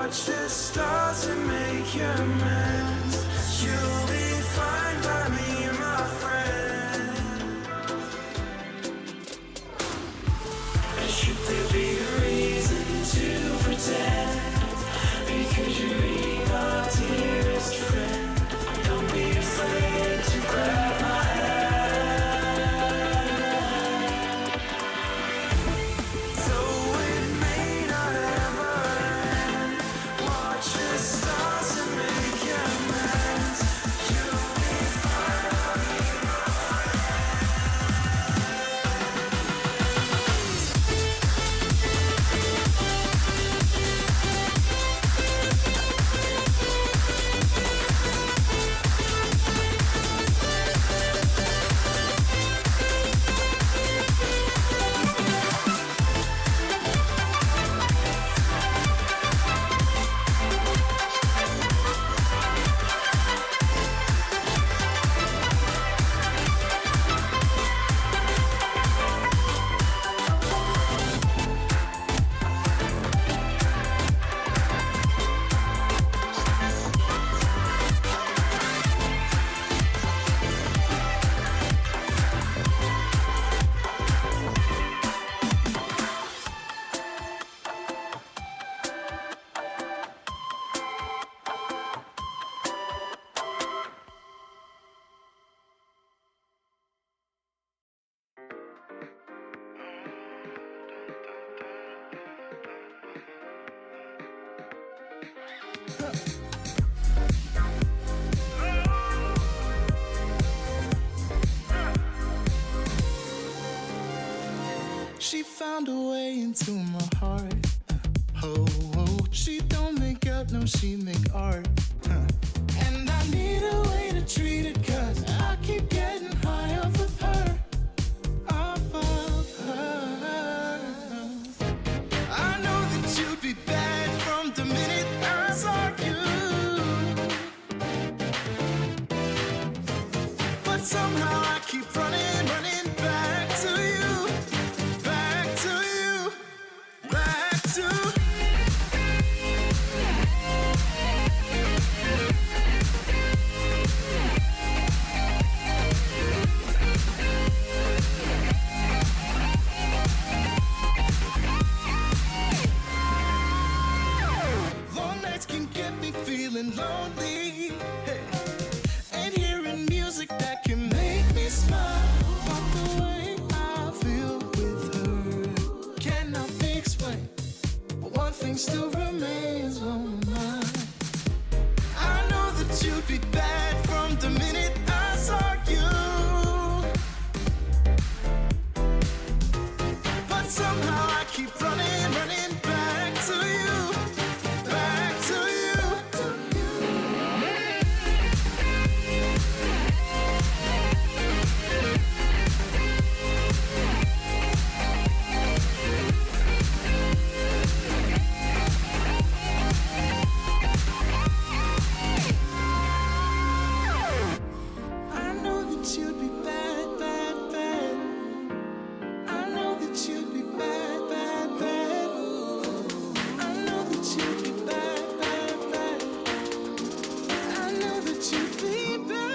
Watch the stars and make your amends. You'll be fine by me, my friend. And should there be a reason to pretend, because you're really our dearest friend, don't be afraid to grab my hand. Though it may not ever end, watch the stars and make amends. You'll be fine by me, my She found a way into my heart. Oh, oh, she don't make out, no, she make art. And I need a way to treat it, cause I keep getting high off of her. Off of her. I know that you'd be bad from the minute I saw you. But somehow I keep running back to you. Back to you. Back to long nights can get me feeling lonely. Hey. And hearing music that can make me smile. But the way I feel with her cannot be explained. But one thing still remains on my mind. I know that you'd be bad from the minute I saw you. But somehow I keep running back to you. Back to you. I know that you'd be bad, bad, bad. I know that you'd be bad, bad, bad. I know that you'd be bad, bad, bad. I know that you'd be bad.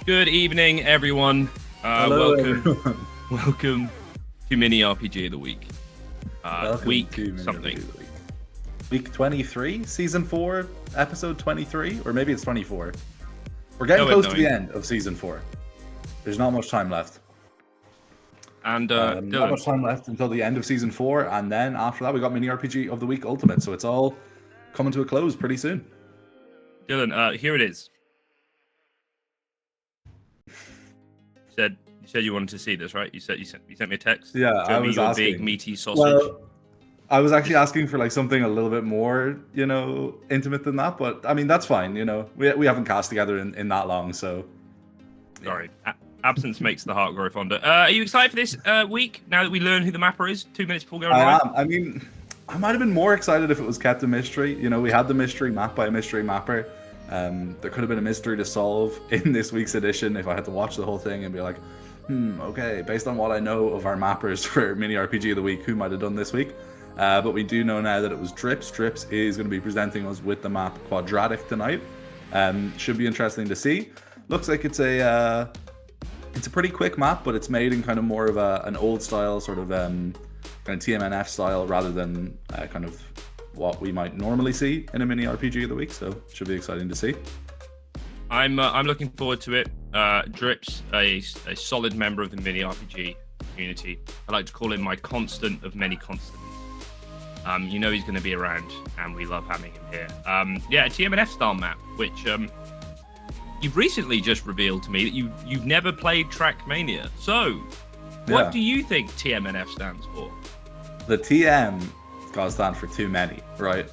Good evening, everyone. Hello, welcome, everyone. welcome to Mini RPG of the Week. Welcome Week to Mini something. RPG of the Week. Week 23, Season 4, Episode 23, or maybe it's 24. We're getting No close one to the knowing. end of Season 4. There's not much time left. And Not Dylan, much time left until the end of Season 4, and then after that we got Mini RPG of the Week Ultimate, so it's all coming to a close pretty soon. Here it is. You said you wanted to see this, right? You sent me a text. Yeah, Show I me was your asking. big meaty sausage. Well, I was actually asking for like something a little bit more, intimate than that, but I mean that's fine. We haven't cast together in that long, so. Sorry, absence makes the heart grow fonder. Are you excited for this week? Now that we learn who the mapper is, 2 minutes before going I live. am. I mean, I might have been more excited if it was kept a mystery. You know, we had the mystery map by a mystery mapper. There could have been a mystery to solve in this week's edition if I had to watch the whole thing and be like, okay, based on what I know of our mappers for Mini RPG of the Week, who might have done this week? But we do know now that it was Drips. Drips is going to be presenting us with the map Quadratic tonight. Should be interesting to see. Looks like it's a pretty quick map, but it's made in kind of more of an old style sort of kind of TMNF style rather than kind of what we might normally see in a Mini RPG of the Week. So should be exciting to see. I'm looking forward to it. Drips, a solid member of the Mini RPG community. I like to call him my constant of many constants. You know he's going to be around, and we love having him here. Yeah, a TMNF style map, which you've recently just revealed to me that you've never played Trackmania. So, what do you think TMNF stands for? The TM has got to stand for too many, right?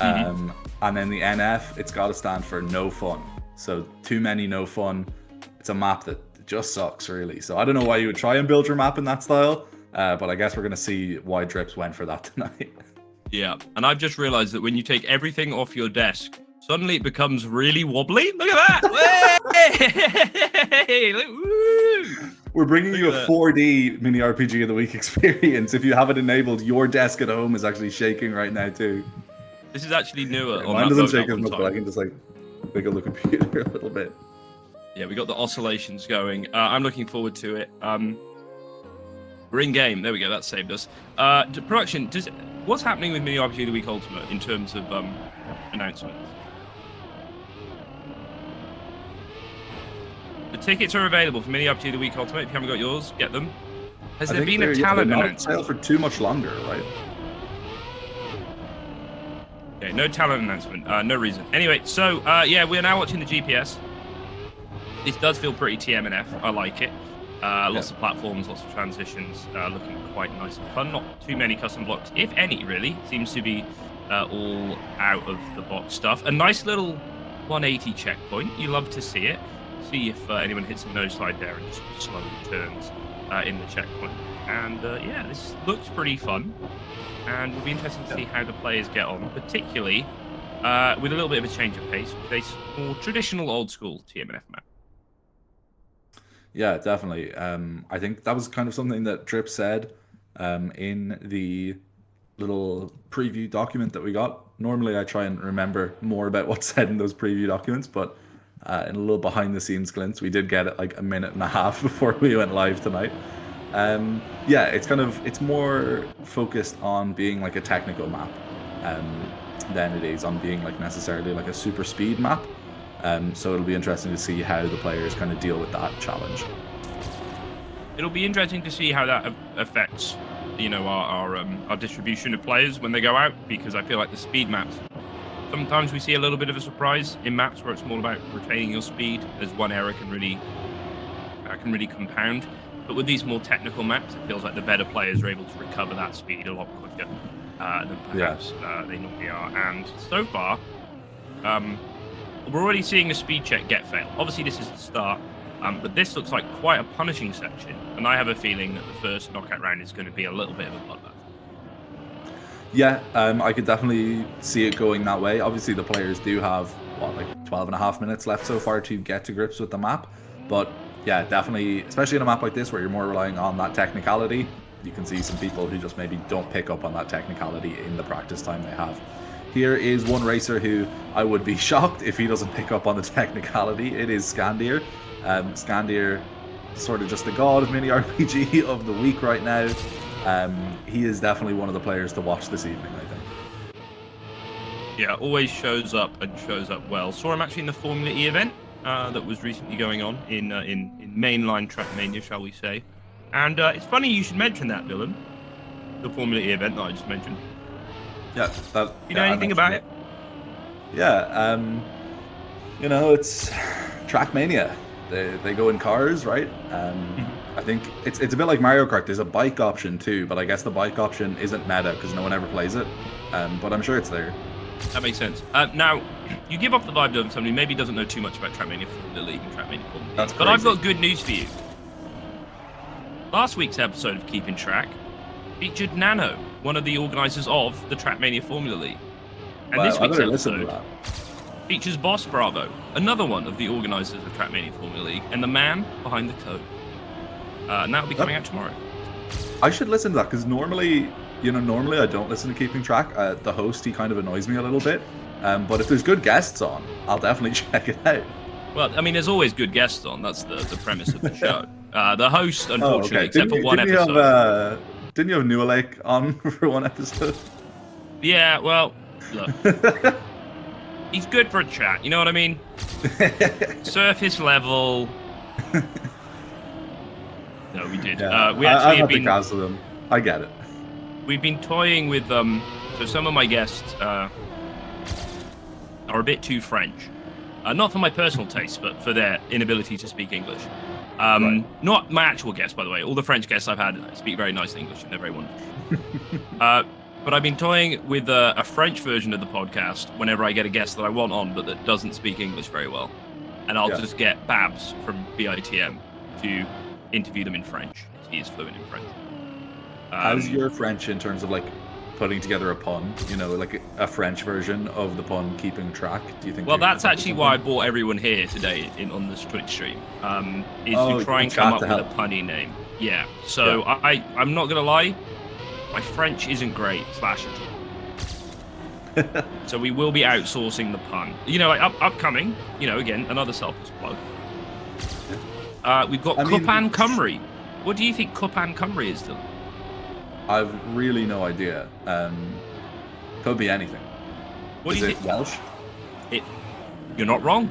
And then the NF, it's got to stand for no fun. So too many, no fun. It's a map that just sucks, really. So I don't know why you would try and build your map in that style, but I guess we're going to see why Drips went for that tonight. Yeah, and I've just realized that when you take everything off your desk, suddenly it becomes really wobbly. Look at that! Hey, look, woo! We're bringing you a 4D Mini RPG of the Week experience. If you have it enabled, your desk at home is actually shaking right now too. This is actually newer. Mine doesn't shake as much, but I can just like wiggle the computer a little bit. Yeah, we got the oscillations going. I'm looking forward to it. We're in game. There we go. That saved us. Production. What's happening with Mini RPG of the Week Ultimate in terms of announcements? The tickets are available for Mini RPG of the Week Ultimate. If you haven't got yours, get them. Has there been a talent announcement? Sale for too much longer, right? Okay, no talent announcement. No reason. Anyway, so yeah, we're now watching the GPS. This does feel pretty TMNF. I like it. Lots of platforms, lots of transitions, looking quite nice and fun. Not too many custom blocks, if any, really. Seems to be all out of the box stuff. A nice little 180 checkpoint. You love to see it. See if anyone hits a nose slide there and just slowly turns in the checkpoint. And yeah, this looks pretty fun. And it'll be interesting to see how the players get on, particularly with a little bit of a change of pace, with a more traditional old school TMNF map. Yeah, definitely. I think that was kind of something that Drip said in the little preview document that we got. Normally I try and remember more about what's said in those preview documents, but in a little behind the scenes glimpse, we did get it like a minute and a half before we went live tonight. Yeah, it's more focused on being like a technical map than it is on being like necessarily like a super speed map. So it'll be interesting to see how the players kind of deal with that challenge. It'll be interesting to see how that affects, you know, our distribution of players when they go out, because I feel like the speed maps, sometimes we see a little bit of a surprise in maps where it's more about retaining your speed, as one error can really compound. But with these more technical maps, it feels like the better players are able to recover that speed a lot quicker than perhaps they normally are. And so far, we're already seeing the speed check get failed. Obviously, this is the start, but this looks like quite a punishing section. And I have a feeling that the first knockout round is going to be a little bit of a bloodbath. Yeah, I could definitely see it going that way. Obviously, the players do have, like 12 and a half minutes left so far to get to grips with the map. But yeah, definitely, especially in a map like this where you're more relying on that technicality, you can see some people who just maybe don't pick up on that technicality in the practice time they have. Here is one racer who I would be shocked if he doesn't pick up on the technicality. It is Scandir. Scandir, sort of just the god of Mini RPG of the week right now. He is definitely one of the players to watch this evening, I think. Yeah, always shows up and shows up well. Saw him actually in the Formula E event that was recently going on in mainline Trackmania, shall we say. And it's funny you should mention that, Dylan. The Formula E event that I just mentioned. Yeah, you know anything about it? Yeah, you know, it's Trackmania. They go in cars, right? I think it's a bit like Mario Kart. There's a bike option too, but I guess the bike option isn't meta because no one ever plays it. But I'm sure it's there. That makes sense. Now, you give off the vibe of somebody maybe doesn't know too much about Trackmania Formula League and Trackmania Formula That's League. But I've got good news for you. Last week's episode of Keeping Track, featured Nano, one of the organisers of the Trackmania Formula League. And Wow, this I week's better listen to episode that. features Boss Bravo, another one of the organisers of Trackmania Formula League, and the man behind the code. And that'll be coming out tomorrow. I should listen to that because normally I don't listen to Keeping Track. The host, he kind of annoys me a little bit. But if there's good guests on, I'll definitely check it out. Well, I mean, there's always good guests on. That's the premise of the show. The host, unfortunately, except for one episode. Didn't you have New Lake on for one episode? Yeah, well, look. He's good for a chat, you know what I mean? Surface level. No, we did. Yeah, We actually have been cancel them. I get it. We've been toying with so some of my guests are a bit too French. Not for my personal taste, but for their inability to speak English. Right. Not my actual guests, by the way. All the French guests I've had speak very nice English, and they're very wonderful. But I've been toying with a French version of the podcast whenever I get a guest that I want on, but that doesn't speak English very well. And I'll just get Babs from BITM to interview them in French. He is fluent in French. How's your French in terms of like putting together a pun? You know, like a French version of the pun Keeping Track. Do you think? Well, that's actually why I brought everyone here today on this Twitch stream. Is to try and come up with a punny name. Yeah. So yeah. I'm not gonna lie, my French isn't great / So we will be outsourcing the pun. You know, like upcoming. You know, again another selfless plug. We've got Cupan Cymru. What do you think Cupan Cymru is, Dylan? I've really no idea. Could be anything. What is do you it think? Welsh? You're not wrong.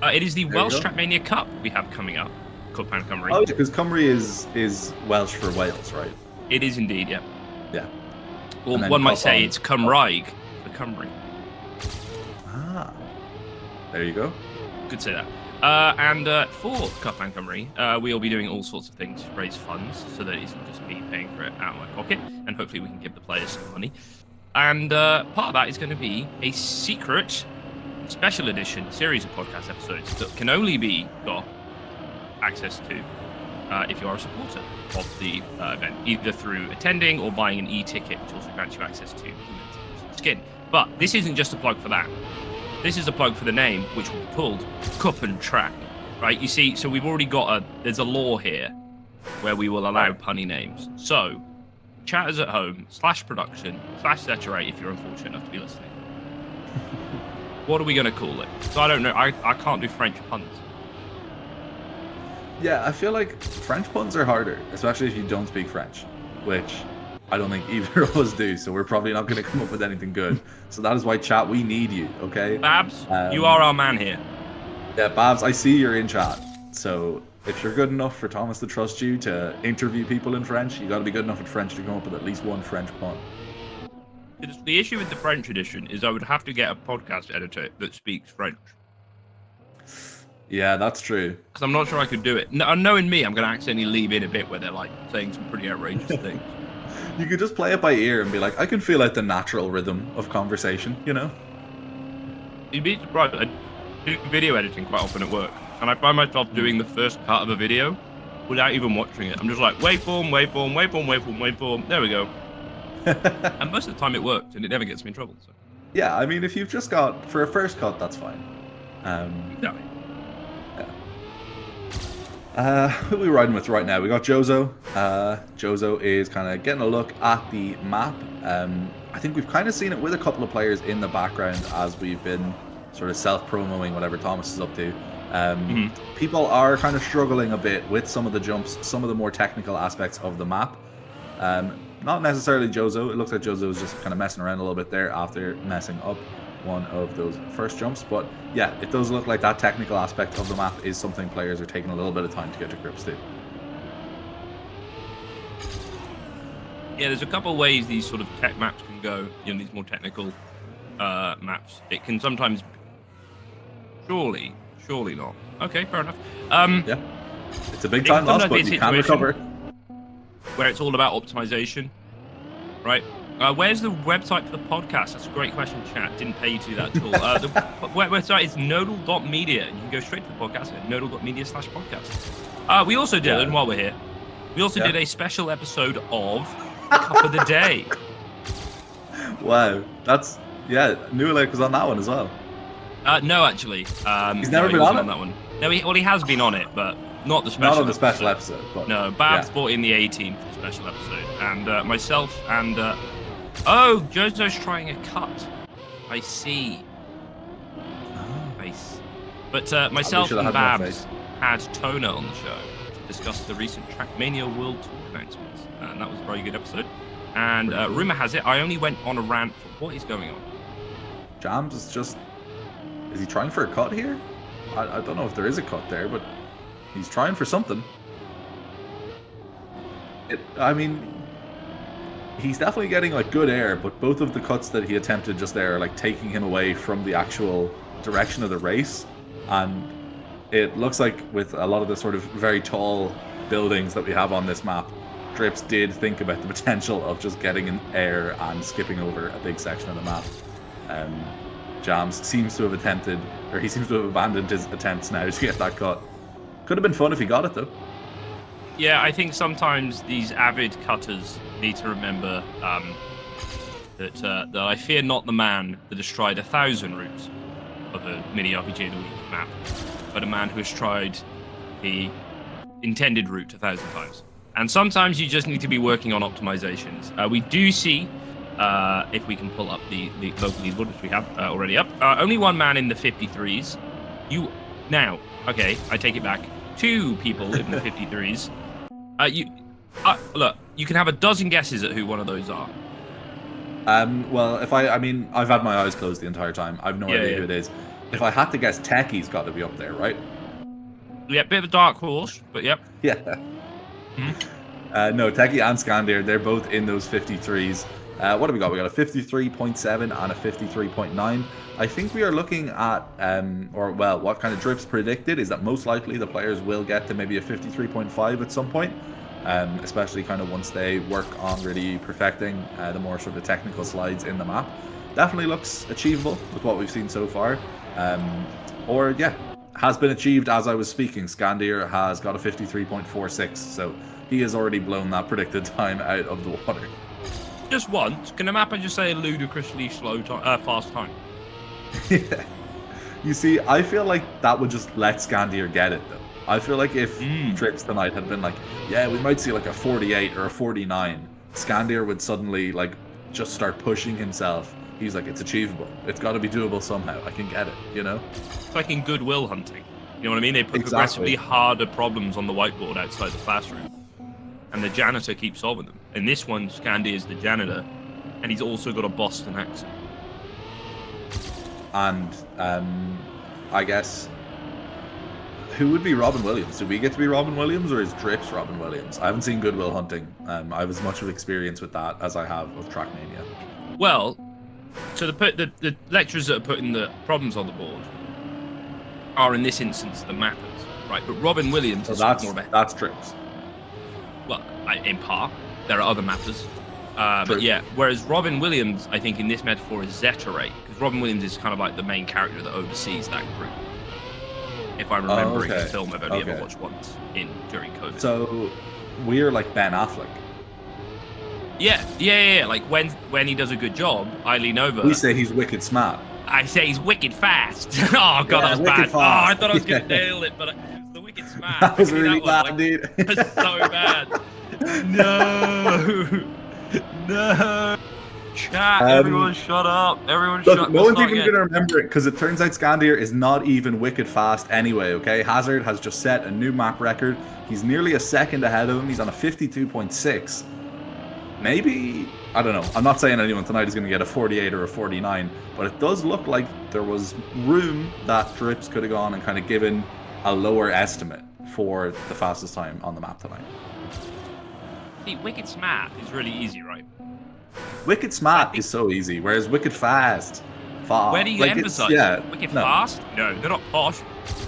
It is the Welsh Trackmania Cup we have coming up. Cupan Cymru. Oh, yeah, because Cymru is Welsh for Wales, right? It is indeed, yeah. Yeah. Or one might say it's Cymraeg for Cymru. Ah. There you go. Could say that. And for Cupan Cymru, we'll be doing all sorts of things to raise funds so that it isn't just me paying for it out of my pocket, and hopefully we can give the players some money. And part of that is going to be a secret special edition series of podcast episodes that can only be got access to if you are a supporter of the event, either through attending or buying an e-ticket, which also grants you access to skin. But this isn't just a plug for that. This is a plug for the name, which will be called Cupan Track, right? You see, so we've already got there's a law here where we will allow punny names. So, chatters at home, /production, /Zeterate, if you're unfortunate enough to be listening. What are we going to call it? So I don't know. I can't do French puns. Yeah, I feel like French puns are harder, especially if you don't speak French, which I don't think either of us do, so we're probably not going to come up with anything good. So that is why, chat, we need you, okay? Babs, you are our man here. Yeah, Babs, I see you're in chat. So if you're good enough for Thomas to trust you to interview people in French, you got to be good enough at French to come up with at least one French pun. The issue with the French edition is I would have to get a podcast editor that speaks French. Yeah, that's true. Because I'm not sure I could do it. Knowing me, I'm going to accidentally leave in a bit where they're like saying some pretty outrageous things. You could just play it by ear and be like, I can feel out the natural rhythm of conversation, you know? You'd be surprised. I do video editing quite often at work, and I find myself doing the first part of a video without even watching it. I'm just like, waveform, waveform, waveform, waveform, waveform. There we go. And most of the time it works, and it never gets me in trouble. So. Yeah, I mean, if you've just got, for a first cut, that's fine. Exactly. Who are we riding with right now? We got Jozo. Jozo is kind of getting a look at the map. I think we've kind of seen it with a couple of players in the background as we've been sort of self-promoing whatever Thomas is up to. People are kind of struggling a bit with some of the jumps, some of the more technical aspects of the map. Not necessarily Jozo. It looks like Jozo is just kind of messing around a little bit there after messing up one of those first jumps, but yeah, it does look like that technical aspect of the map is something players are taking a little bit of time to get to grips to. Yeah, there's a couple of ways these sort of tech maps can go, you know, these more technical maps. It can sometimes... Surely not. Okay, fair enough. Yeah, it's a big time loss, but you can recover. Where it's all about optimization, right? Where's the website for the podcast? That's a great question, chat. Didn't pay you to do that at all. The website is nodal.media. You can go straight to the podcast at nodal.media/podcast. We also did, and while we're here, we also did a special episode of cup of the day. Wow, that's Newlake was on that one as well. No, actually, He's never been wasn't on it? that one. No, he has been on it, but not the special. Not on the special episode. But, No, Babs yeah. brought in the A team for the special episode, and myself and oh, Jojo's trying a cut. I see. Nice. But myself should've and had more Babs faith. had Toner on the show to discuss the recent Trackmania World Tour announcements, and that was a very good episode. And rumor has it, I only went on a rant for what is going on. Jams is just. Is he trying for a cut here? I don't know if there is a cut there, but he's trying for something. I mean, he's definitely getting like good air, but both of the cuts that he attempted just there are like taking him away from the actual direction of the race. And it looks like with a lot of the sort of very tall buildings that we have on this map, Drips did think about the potential of just getting in air and skipping over a big section of the map. Jams seems to have attempted, or he seems to have abandoned his attempts now to get that cut. Could have been fun if he got it though. Yeah, I think sometimes these avid cutters need to remember that I fear not the man that has tried 1,000 routes of a mini RPG of the Week map, but a man who has tried the intended route 1,000 times. And sometimes you just need to be working on optimizations. We do see, if we can pull up the local leaderboard, which we have already up, only one man in the 53s. Now, okay, I take it back. 2 people in the 53s. Look, you can have a dozen guesses at who one of those are. Well, I mean, I've had my eyes closed the entire time. I've no idea who it is. If I had to guess, Techie's got to be up there, right? Yeah, bit of a dark horse, but yep. Yeah. Hmm? No, Techie and Scandir, they're both in those 53s. What have we got? We got a 53.7 and a 53.9. I think we are looking at, what kind of Drips predicted is that most likely the players will get to maybe a 53.5 at some point, especially kind of once they work on really perfecting the more sort of technical slides in the map. Definitely looks achievable with what we've seen so far. Has been achieved as I was speaking. Scandir has got a 53.46, so he has already blown that predicted time out of the water. Just once. Can a mapper just say a ludicrously fast time? Yeah. You see, I feel like that would just let Scandir get it, though. I feel like if Drips tonight had been like, yeah, we might see like a 48 or a 49, Scandir would suddenly like just start pushing himself. He's like, it's achievable. It's got to be doable somehow. I can get it, you know? It's like in Goodwill Hunting. You know what I mean? They put Exactly. progressively harder problems on the whiteboard outside the classroom, and the janitor keeps solving them. In this one, Scandir is the janitor, and he's also got a Boston accent. And I guess, who would be Robin Williams? Do we get to be Robin Williams, or is Drips Robin Williams? I haven't seen Goodwill Hunting. I have as much of experience with that as I have of Trackmania. Well, so the lecturers that are putting the problems on the board are in this instance the mappers, right? But Robin Williams So is that's more of a, that's Drips. well, in part. There are other mappers. True. But yeah, whereas Robin Williams, I think in this metaphor is Zeterate, because Robin Williams is kind of like the main character that oversees that group. If I'm remembering the film I've only ever watched once during COVID. So we're like Ben Affleck. Yeah. Like when he does a good job, I lean over. We say he's wicked smart. I say he's wicked fast. Oh god, that was wicked bad. fast. Oh, I thought I was gonna nail it, but it was the wicked smart. That was Give me really that bad, one. dude. Like, that's so bad. No. Chat. Everyone, shut up. Everyone, Look, shut. no Let's one's start even again. going to remember it because it turns out Scandir is not even wicked fast anyway, okay? Hazard has just set a new map record. He's nearly a second ahead of him. He's on a 52.6. Maybe, I don't know. I'm not saying anyone tonight is going to get a 48 or a 49, but it does look like there was room that Drips could have gone and kind of given a lower estimate for the fastest time on the map tonight. See, wicked smart is really easy, right? Wicked smart is so easy, whereas wicked fast. Where do you like emphasize? Yeah, Wicked no. fast? No, they're not posh.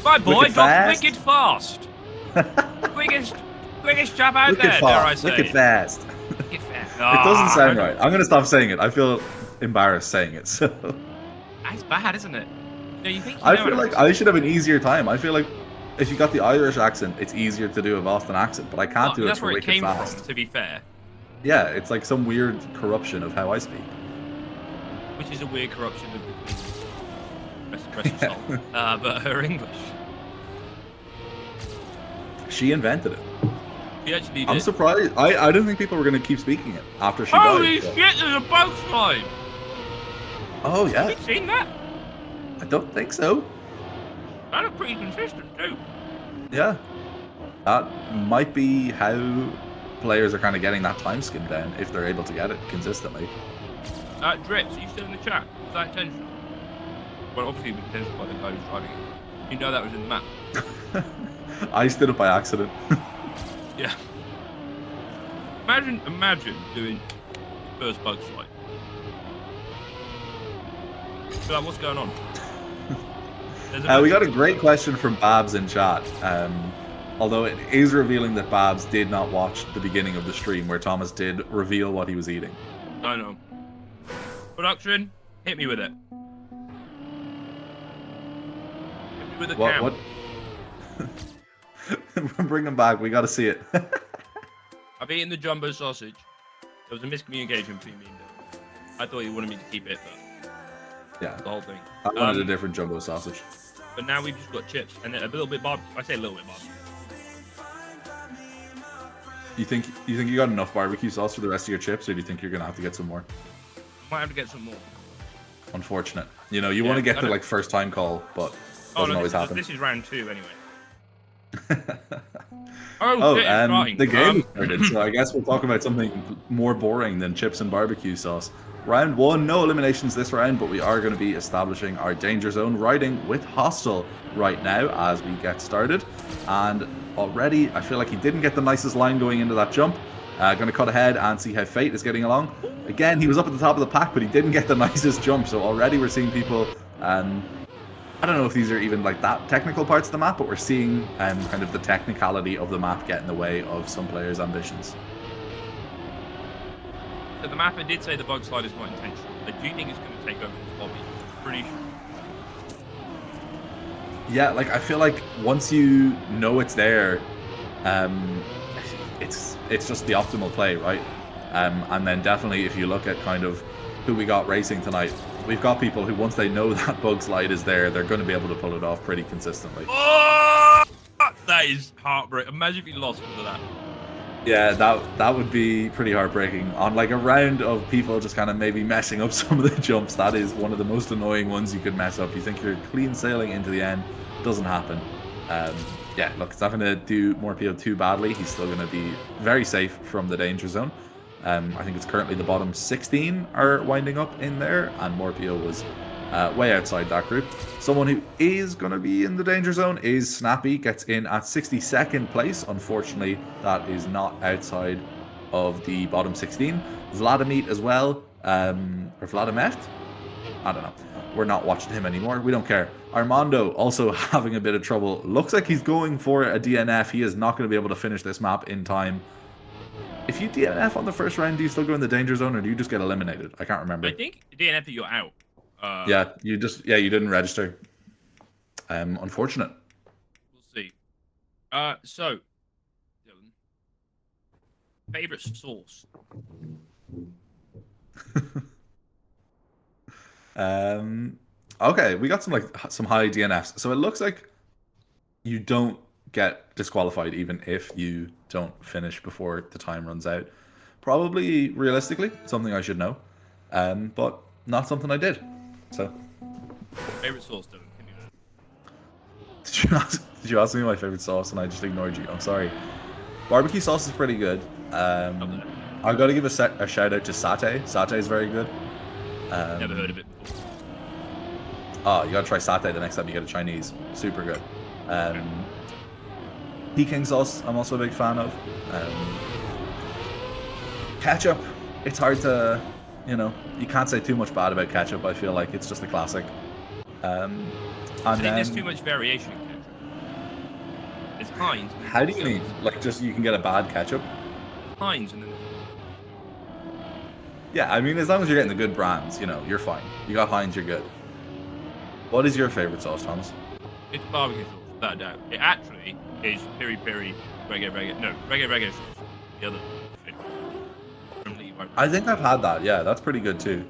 My boy, Wicked got fast? wicked fast. quickest job out Wicked there, dare I fast. say. Wicked fast. Wicked fast. It doesn't sound right. I'm going to stop saying it. I feel embarrassed saying it. So That's bad, isn't it? No, you think you I know feel it like is. I should have an easier time. I feel like if you got the Irish accent, it's easier to do a Boston accent, but I can't Well, do it that's for where it wicked came fast. from, to be fair. Yeah, it's like some weird corruption of how I speak. Which is a weird corruption of the Queen's rest of soul. But her English. She invented it. She actually did. I'm surprised. I didn't think people were going to keep speaking it after she Holy died. so- shit, there's a boat slide! Oh, yeah. Have you seen that? I don't think so. That looked pretty consistent too. Yeah. That might be how players are kind of getting that time skim down if they're able to get it consistently. Drips, are you still in the chat? Was that intentional? Well, obviously it was intentional by the guy who's driving it. You know that was in the map. I stood up by accident. Yeah. Imagine doing the first bug slide. So like, what's going on? We got a great question from Babs in chat. Although it is revealing that Babs did not watch the beginning of the stream where Thomas did reveal what he was eating. I know. Production, hit me with it. Hit me with a cam. What? Bring him back. We got to see it. I've eaten the jumbo sausage. There was a miscommunication between me and Dylan. I thought he wanted me to keep it, but Yeah. the whole thing. I wanted a different jumbo sausage. But now we've just got chips and a little bit barbecue. I say a little bit barbecue. You think you got enough barbecue sauce for the rest of your chips, or do you think you're gonna have to get some more? Might have to get some more. Unfortunate. You know, you Yeah, want to get I the don't- like first time call, but Oh, doesn't no, always happen. this is round 2 anyway. Oh, shit, it's starting. the game started, so I guess we'll talk about something more boring than chips and barbecue sauce. Round 1, no eliminations this round, but we are going to be establishing our danger zone, riding with Hostile right now as we get started. And already, I feel like he didn't get the nicest line going into that jump. Going to cut ahead and see how Fate is getting along. Again, he was up at the top of the pack, but he didn't get the nicest jump, so already we're seeing people... I don't know if these are even like that technical parts of the map, but we're seeing kind of the technicality of the map get in the way of some players' ambitions. So the mapper did say the bug slide is not intentional. I do think it's going to take over this lobby. Pretty sure. Yeah, like I feel like once you know it's there, it's just the optimal play, right? And then definitely if you look at kind of who we got racing tonight, we've got people who once they know that bug slide is there, they're going to be able to pull it off pretty consistently. Oh, that is heartbreaking. Imagine if you lost because of that. Yeah, that would be pretty heartbreaking. On like a round of people just kind of maybe messing up some of the jumps, that is one of the most annoying ones you could mess up. You think you're clean sailing into the end, doesn't happen. Yeah, look, it's not going to do Mrotw too badly. He's still going to be very safe from the danger zone. I think it's currently the bottom 16 are winding up in there, and Mrotw was way outside that group. Someone who is going to be in the danger zone is Snappy, gets in at 62nd place. Unfortunately, that is not outside of the bottom 16. Vladimir as well, or Vladimeft? I don't know. We're not watching him anymore. We don't care. Armando also having a bit of trouble. Looks like he's going for a DNF. He is not going to be able to finish this map in time. If you DNF on the first round, do you still go in the danger zone, or do you just get eliminated? I can't remember. I think DNF that you're out. Yeah, you didn't register. Unfortunate. We'll see. So, Dylan, favorite sauce? Okay, we got some high DNFs. So it looks like you don't get disqualified even if you don't finish before the time runs out. Probably realistically something I should know, but not something I did. So, Favorite sauce, Dylan? Give me that. did you ask me my favorite sauce and I just ignored you? I'm sorry. Barbecue sauce is pretty good. I've got to give a shout out to satay. Satay is very good. Never heard of it before. Oh, you gotta try satay the next time you get a Chinese. Super good. Peking sauce, I'm also a big fan of. Ketchup, it's hard to, you can't say too much bad about ketchup. I feel like it's just a classic. I think there's too much variation in ketchup. It's Heinz. How do you mean? Like, just you can get a bad ketchup? Heinz and then. Yeah, I mean, as long as you're getting the good brands, you're fine. You got Heinz, you're good. What is your favorite sauce, Thomas? It's barbecue sauce, without a doubt. It actually is piri piri reggae sauce. No, reggae sauce. The other. Right. I think I've had that. Yeah, that's pretty good too.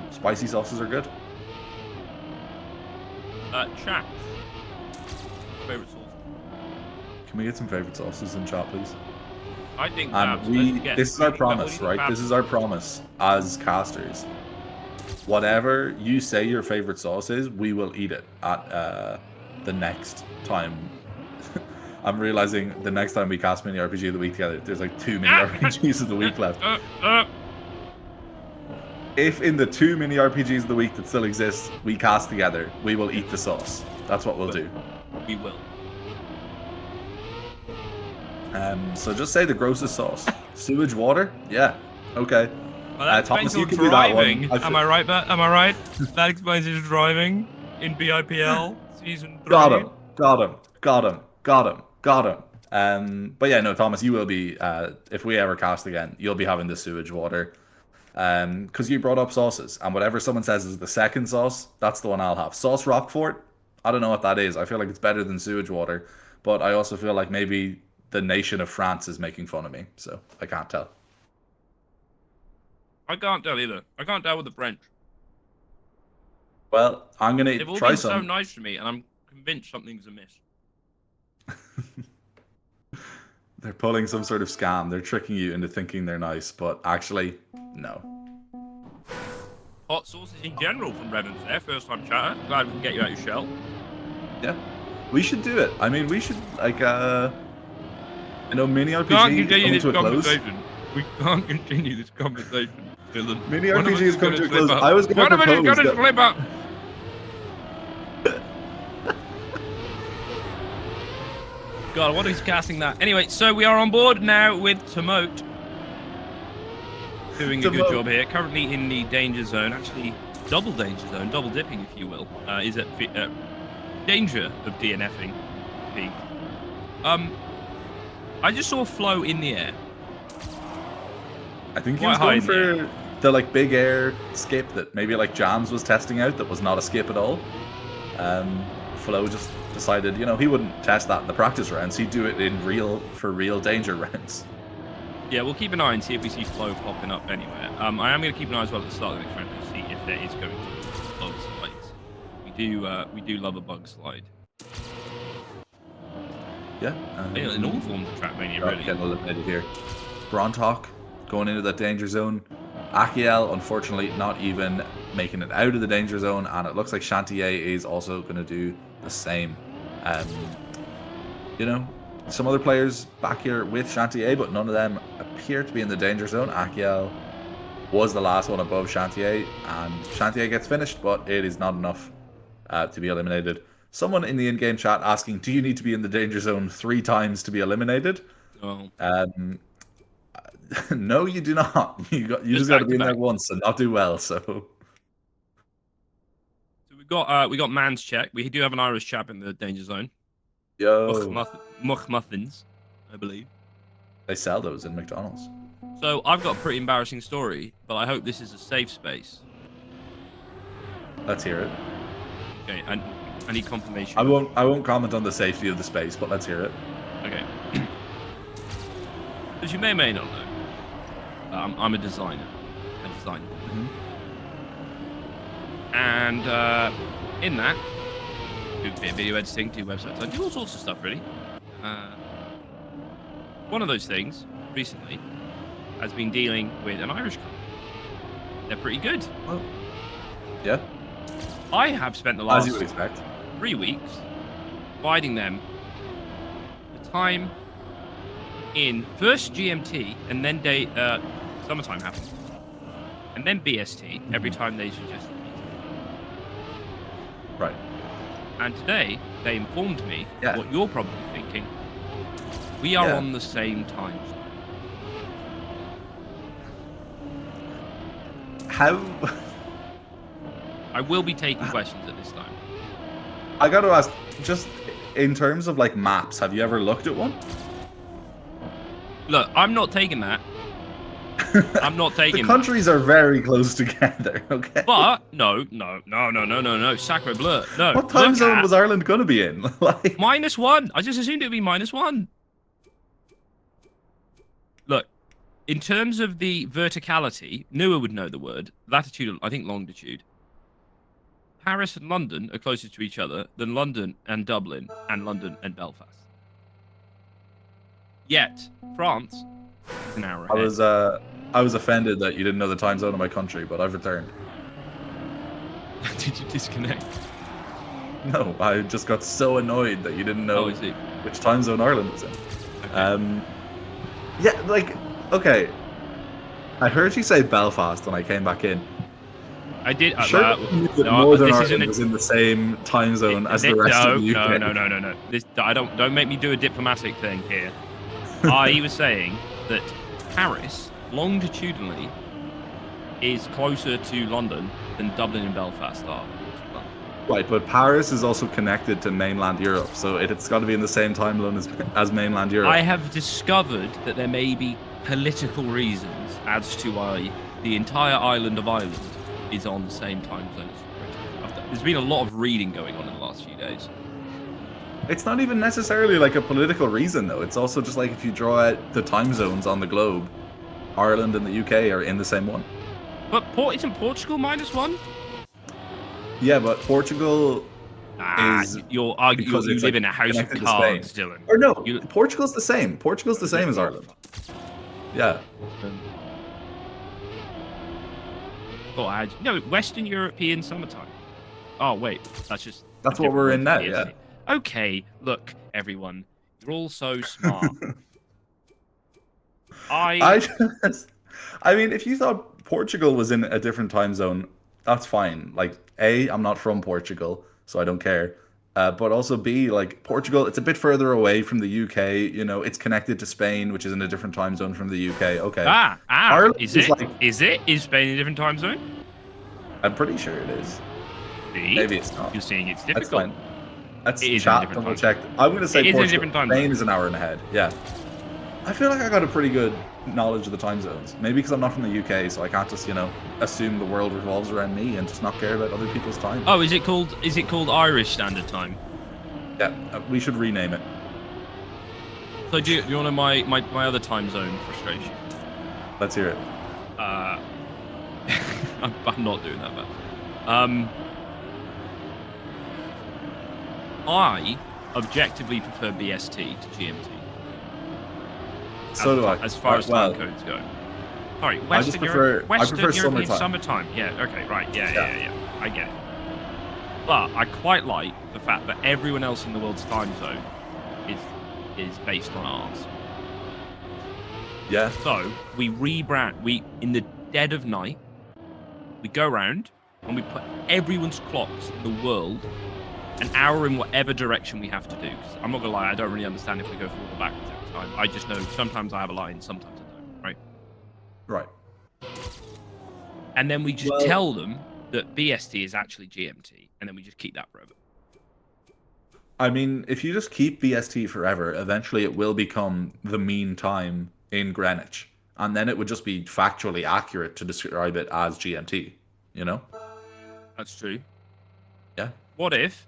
Spicy sauces are good. Chat. Favorite sauce? Can we get some favorite sauces in chat, please? I think This is our promise, right? This is our promise as casters. Whatever you say your favorite sauce is, we will eat it at the next time. I'm realizing the next time we cast mini RPG of the week together, there's like 2 mini RPGs of the week left. If in the 2 mini RPGs of the week that still exist, we cast together, we will eat the sauce. That's what we'll do. We will. So just say the grossest sauce. Sewage water? Yeah. Okay. Well, that Thomas, explains you your can do that driving. one. Am I right? Am I right? That explains his driving in BIPL season 3. Got him. But yeah, no, Thomas, you will be, if we ever cast again, you'll be having the sewage water. Because you brought up sauces, and whatever someone says is the second sauce, that's the one I'll have. Sauce Roquefort, I don't know what that is. I feel like it's better than sewage water, but I also feel like maybe the nation of France is making fun of me, so I can't tell. I can't tell either. I can't tell with the French. Well, I'm gonna They've all try been some. so nice to me, and I'm convinced something's amiss. They're pulling some sort of scam. They're tricking you into thinking they're nice, but actually, no. Hot sauces in general from Revan's there. First time chatter. Glad we can get you out your shell. Yeah, we should do it. I mean, we should like mini RPG Can't continue this to a close. conversation. We can't continue this conversation, Dylan. Mini RPG is coming to a close. I was going One to of us is propose going to slip up. God, what is casting that? Anyway, so we are on board now with Mrotw. Doing a good job here. Currently in the danger zone. Actually, double danger zone. Double dipping, if you will. Is at danger of DNFing. I just saw Flo in the air. I think he was going for the like big air skip that maybe like Jams was testing out that was not a skip at all. Flo just decided, he wouldn't test that in the practice rounds. He'd do it in real danger rounds. Yeah, we'll keep an eye and see if we see Flo popping up anywhere. I am going to keep an eye as well at the start of the next round to see if there is going to be bug slides. We do love a bug slide. Yeah. In all forms of Trackmania, really. Getting eliminated here. Brontok going into that danger zone. Akiel, unfortunately, not even making it out of the danger zone, and it looks like Chantier is also going to do the same. Some other players back here with Chantier, but none of them appear to be in the danger zone. Akiel was the last one above Chantier, and Chantier gets finished, but it is not enough to be eliminated. Someone in the in-game chat asking, do you need to be in the danger zone 3 times to be eliminated? Oh. No, you do not. You just got to be in there once and not do well. So we got Man's Check. We do have an Irish chap in the danger zone. Yo, Much muffins, I believe. They sell those in McDonald's. So I've got a pretty embarrassing story, but I hope this is a safe space. Let's hear it. Okay, and I need confirmation. I won't comment on the safety of the space, but let's hear it. Okay. As you may or may not know, I'm a designer. Mm-hmm. And in that, do a bit of video editing, do websites. I do all sorts of stuff, really. One of those things, recently, has been dealing with an Irish company. They're pretty good. Well, yeah. I have spent the last as you would expect 3 weeks providing them the time in first GMT and then summertime happened, and then BST every time they suggested it. Right. And today they informed me what you're probably thinking. We are on the same time. How? I will be taking questions at this time. I got to ask, just in terms of like maps, have you ever looked at one? Look, I'm not taking that. I'm not taking The countries are very close together, okay? But no, sacre bleu. No. What time zone was Ireland gonna be in? Like -1. I just assumed it would be -1. Look, in terms of the verticality, Nua would know the word. Latitude, I think longitude. Paris and London are closer to each other than London and Dublin and London and Belfast. Yet, France is an hour ahead. I was offended that you didn't know the time zone of my country, but I've returned. Did you disconnect? No, I just got so annoyed that you didn't know Oh, I see. which time zone Ireland was in. Okay. Yeah, like, okay. I heard you say Belfast when I came back in. I did. Sure, you knew that Northern Ireland was in the same time zone as the rest of the UK. No. This, don't make me do a diplomatic thing here. I was saying that Paris, longitudinally, is closer to London than Dublin and Belfast are. Right, but Paris is also connected to mainland Europe, so it's got to be in the same time zone as mainland Europe. I have discovered that there may be political reasons as to why the entire island of Ireland is on the same time zone as Britain. There's been a lot of reading going on in the last few days. It's not even necessarily like a political reason, though. It's also just like if you draw out the time zones on the globe, Ireland and the UK are in the same one. But isn't Portugal -1? Yeah, but Portugal is You're arguing because you it's, live like, in a house of connected to cards, Spain. Dylan. Or no, Portugal's the same. Portugal's the same as Ireland. Yeah. No, Western European summertime. Oh wait, that's what we're in now. Yeah. Okay, look, everyone, you're all so smart. I mean, if you thought Portugal was in a different time zone, that's fine. Like, A, I'm not from Portugal, so I don't care. But also B, like, Portugal, it's a bit further away from the UK. You know, it's connected to Spain, which is in a different time zone from the UK. Okay. Ireland is it? like, is Spain in a different time zone? I'm pretty sure it is. See? Maybe it's not. You're saying it's That's difficult. fine. Let's It is chat, in a different double time check. I'm going to say It is in a Portugal. different time Spain zone. is an hour and ahead. Yeah. I feel like I got a pretty good knowledge of the time zones. Maybe because I'm not from the UK, so I can't just, assume the world revolves around me and just not care about other people's time. Oh, is it called Irish Standard Time? Yeah, we should rename it. So do you want to know my other time zone frustration? Let's hear it. I'm not doing that, but I objectively prefer BST to GMT. So do I. As far as time codes go. Sorry, Western European summertime. Yeah, okay, right. Yeah. I get it. But I quite like the fact that everyone else in the world's time zone is based on ours. Yeah. So we rebrand. In the dead of night, we go around and we put everyone's clocks in the world an hour in whatever direction we have to do. 'Cause I'm not gonna lie, I don't really understand if we go forward or backwards every time. I just know sometimes I have a line, sometimes I don't. Right. Right. And then we just tell them that BST is actually GMT, and then we just keep that forever. I mean, if you just keep BST forever, eventually it will become the mean time in Greenwich. And then it would just be factually accurate to describe it as GMT, you know? That's true. Yeah. What if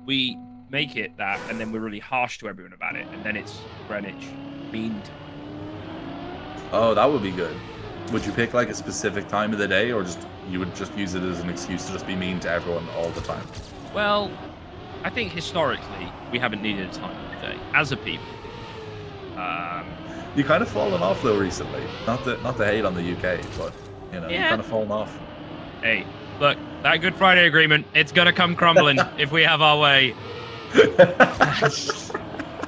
we make it that, and then we're really harsh to everyone about it, and then it's Greenwich Mean Time? Oh, that would be good. Would you pick like a specific time of the day, or you would just use it as an excuse to just be mean to everyone all the time? Well, I think historically we haven't needed a time of the day as a people. You kind of fallen off though recently. Not to hate on the UK, but you kind of fallen off. Hey, look, that Good Friday Agreement, it's gonna come crumbling if we have our way.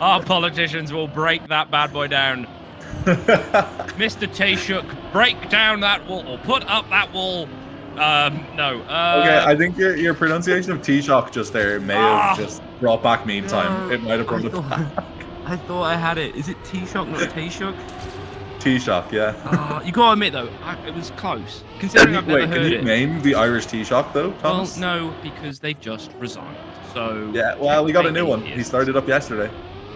Our politicians will break that bad boy down. Mr. Taoiseach, break down that wall, or put up that wall. No. Okay, I think your pronunciation of Taoiseach just there may have just brought back mean time. It might have brought it back. I thought I had it. Is it Taoiseach, not Taoiseach? Taoiseach, yeah. You gotta admit though, it was close. Considering I've never heard it. Can you name the Irish Taoiseach though, Thomas? Well, no, because they've just resigned. So yeah, well, we got a new one. He started up yesterday.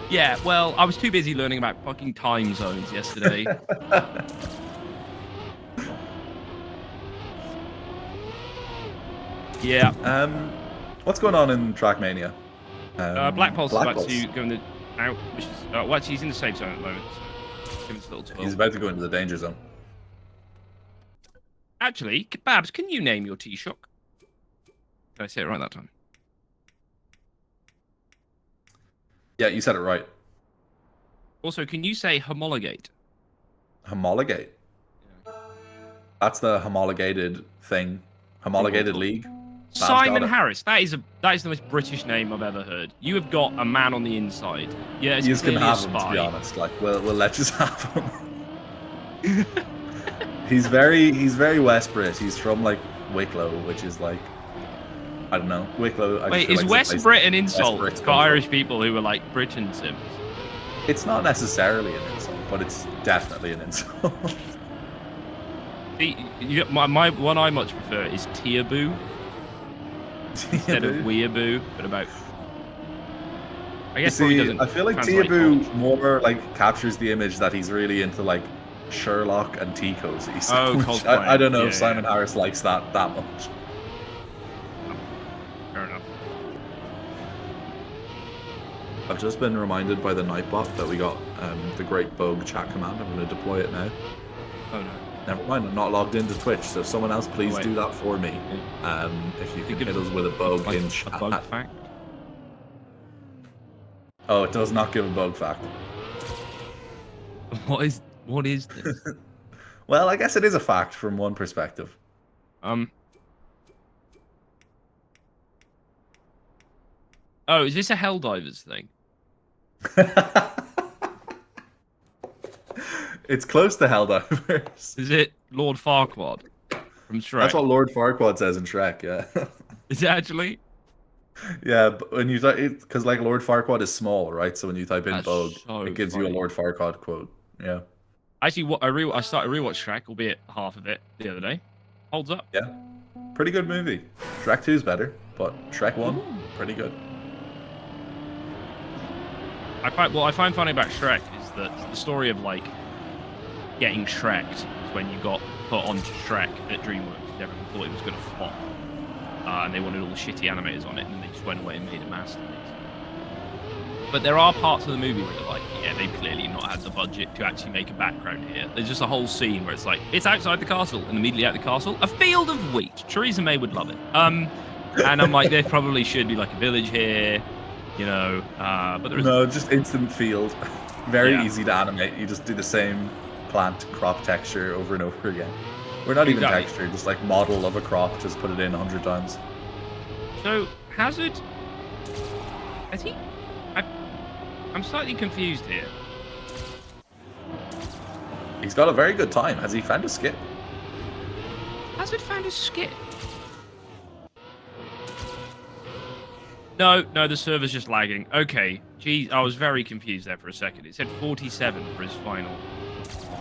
Yeah, well, I was too busy learning about fucking time zones yesterday. Yeah. What's going on in Trackmania? Black Pulse is about to go in the out, which is actually he's in the safe zone at the moment. Give us a little He's twirl. about to go into the danger zone. Actually, Babs, can you name your T-Shock? Did I say it right that time? Yeah, you said it right. Also, can you say homologate? Homologate. That's the homologated thing. Homologated league. Babs got Simon it. Harris. That is the most British name I've ever heard. You have got a man on the inside. Yeah, it's You can clearly a have him, to spy. be honest. Like, we'll let you have him. He's very West Brit. He's from like Wicklow, which is like, I don't know, Wicklow. I just Wait, feel is like West it's a place Brit an West insult Brits for come from. Irish people who are like Britain Sims? It's not necessarily an insult, but it's definitely an insult. See, my one I much prefer is Teaboo instead of Weeaboo, but about. I guess probably doesn't. I feel like translate Teaboo much. more like captures the image that he's really into like Sherlock and tea cozies. Oh, which cosplay. I don't know Yeah, if Simon Harris likes that much. Fair enough. I've just been reminded by the Nightbot that we got the Great Bogue chat command. I'm going to deploy it now. Oh no. Never mind, I'm not logged into Twitch, so someone else please Wait. do that for me. If you can give hit us us with a Bogue Like in a chat. bug fact. Oh, it does not give a Bogue fact. What is this? Well, I guess it is a fact from one perspective. Oh, is this a Helldivers thing? It's close to Helldivers. Is it Lord Farquaad from Shrek? That's what Lord Farquaad says in Shrek, yeah. Is it actually? Yeah, but when you type it, because like Lord Farquaad is small, right? So when you type in That's Bogue, so it gives you a funny. Lord Farquaad quote. Yeah. Actually, I started to rewatch Shrek, albeit half of it the other day. Holds up. Yeah. Pretty good movie. Shrek 2 is better, but Shrek 1, pretty good. What I find funny about Shrek is that the story of like getting Shrek'd is when you got put onto Shrek at DreamWorks. Everyone thought it was going to flop, and they wanted all the shitty animators on it, and then they just went away and made a masterpiece. But there are parts of the movie where you're like, yeah, they've clearly not had the budget to actually make a background here. There's just a whole scene where it's like, it's outside the castle, and immediately out the castle, a field of wheat. Theresa May would love it. And I'm like, there probably should be like a village here, you know. But there isn't. No, just instant field. Very Yeah. easy to animate. You just do the same plant crop texture over and over again. We're not even Exactly. texture, just like model of a crop, just put it in 100 times. So Hazard, has he? I'm slightly confused here. He's got a very good time. Has he found a skip? Hazard found a skip. No, the server's just lagging. Okay, geez, I was very confused there for a second. It said 47 for his final.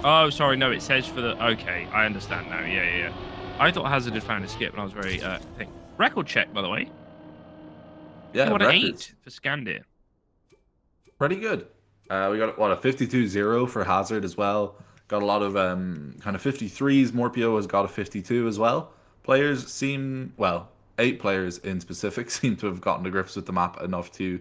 Oh, sorry, no, it says for the. Okay, I understand now. Yeah. I thought Hazard had found a skip, and I was very thing. Record check, by the way. Yeah, What an records. 8 for Scandir. Pretty good. We got a 52-0 for Hazard as well. Got a lot of kind of 53s. Morpio has got a 52 as well. Players seem 8 players in specific seem to have gotten to grips with the map enough to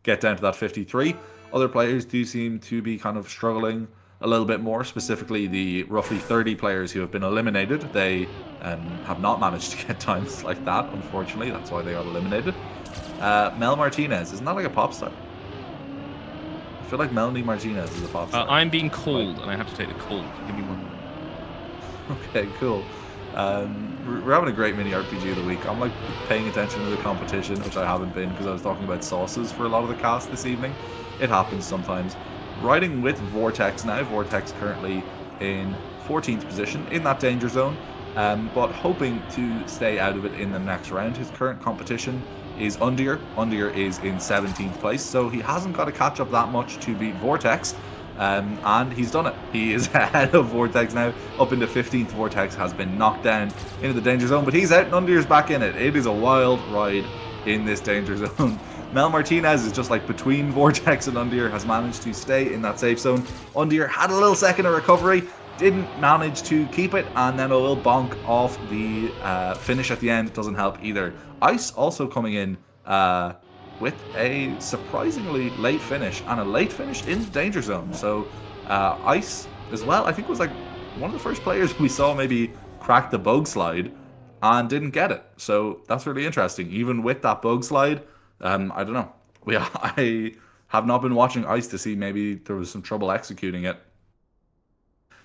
get down to that 53. Other players do seem to be kind of struggling a little bit more. Specifically, the roughly 30 players who have been eliminated. They have not managed to get times like that. Unfortunately, that's why they got eliminated. Mel Martinez, isn't that like a pop star? I feel like Melanie Martinez is a pop star. I'm being called, and I have to take the call. Give me 1 minute. Okay, cool. We're having a great mini RPG of the week. I'm like paying attention to the competition, which I haven't been because I was talking about sauces for a lot of the cast this evening. It happens sometimes. Riding with Vortex now. Vortex currently in 14th position in that danger zone, but hoping to stay out of it in the next round. His current competition is Undir. Undir is in 17th place, so he hasn't got to catch up that much to beat Vortex. And he's done it. He is ahead of Vortex now, up into 15th. Vortex has been knocked down into the danger zone, but he's out and Undir's back in it. It is a wild ride in this danger zone. Mel Martinez is just like between Vortex and Undir, has managed to stay in that safe zone. Undir had a little second of recovery, didn't manage to keep it, and then a little bonk off the finish at the end doesn't help either. Ice also coming in with a surprisingly late finish, and a late finish in the danger zone. So Ice as well, I think was like one of the first players we saw maybe crack the bug slide and didn't get it. So that's really interesting. Even with that bug slide, I don't know. I have not been watching Ice to see maybe there was some trouble executing it.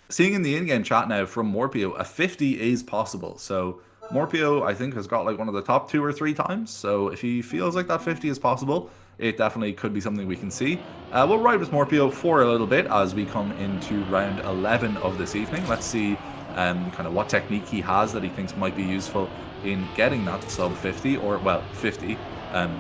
Seeing in the in-game chat now from Morpio, a 50 is possible. So Morpio, I think, has got like one of the top 2 or 3 times. So if he feels like that 50 is possible, it definitely could be something we can see. We'll ride with Morpio for a little bit as we come into round 11 of this evening. Let's see kind of what technique he has that he thinks might be useful in getting that sub 50, or well, 50.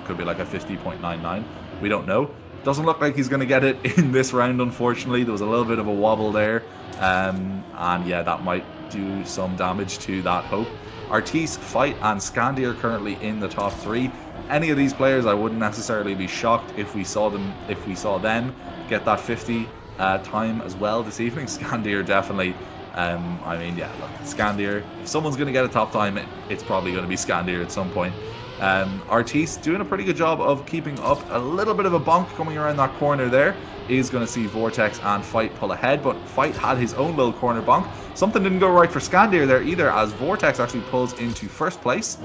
Could be like a 50.99. We don't know. Doesn't look like he's going to get it in this round, unfortunately. There was a little bit of a wobble there. And yeah, that might do some damage to that hope. Artis, Fight, and Scandi are currently in the top 3. Any of these players, I wouldn't necessarily be shocked if we saw them get that 50 time as well this evening. Scandi are definitely, I mean, yeah, look, Scandier, if someone's going to get a top time, it's probably going to be Scandier at some point. Artis doing a pretty good job of keeping up. A little bit of a bonk coming around that corner there is going to see Vortex and Fight pull ahead, but Fight had his own little corner bonk. Something didn't go right for Scandier there either, as Vortex actually pulls into first place.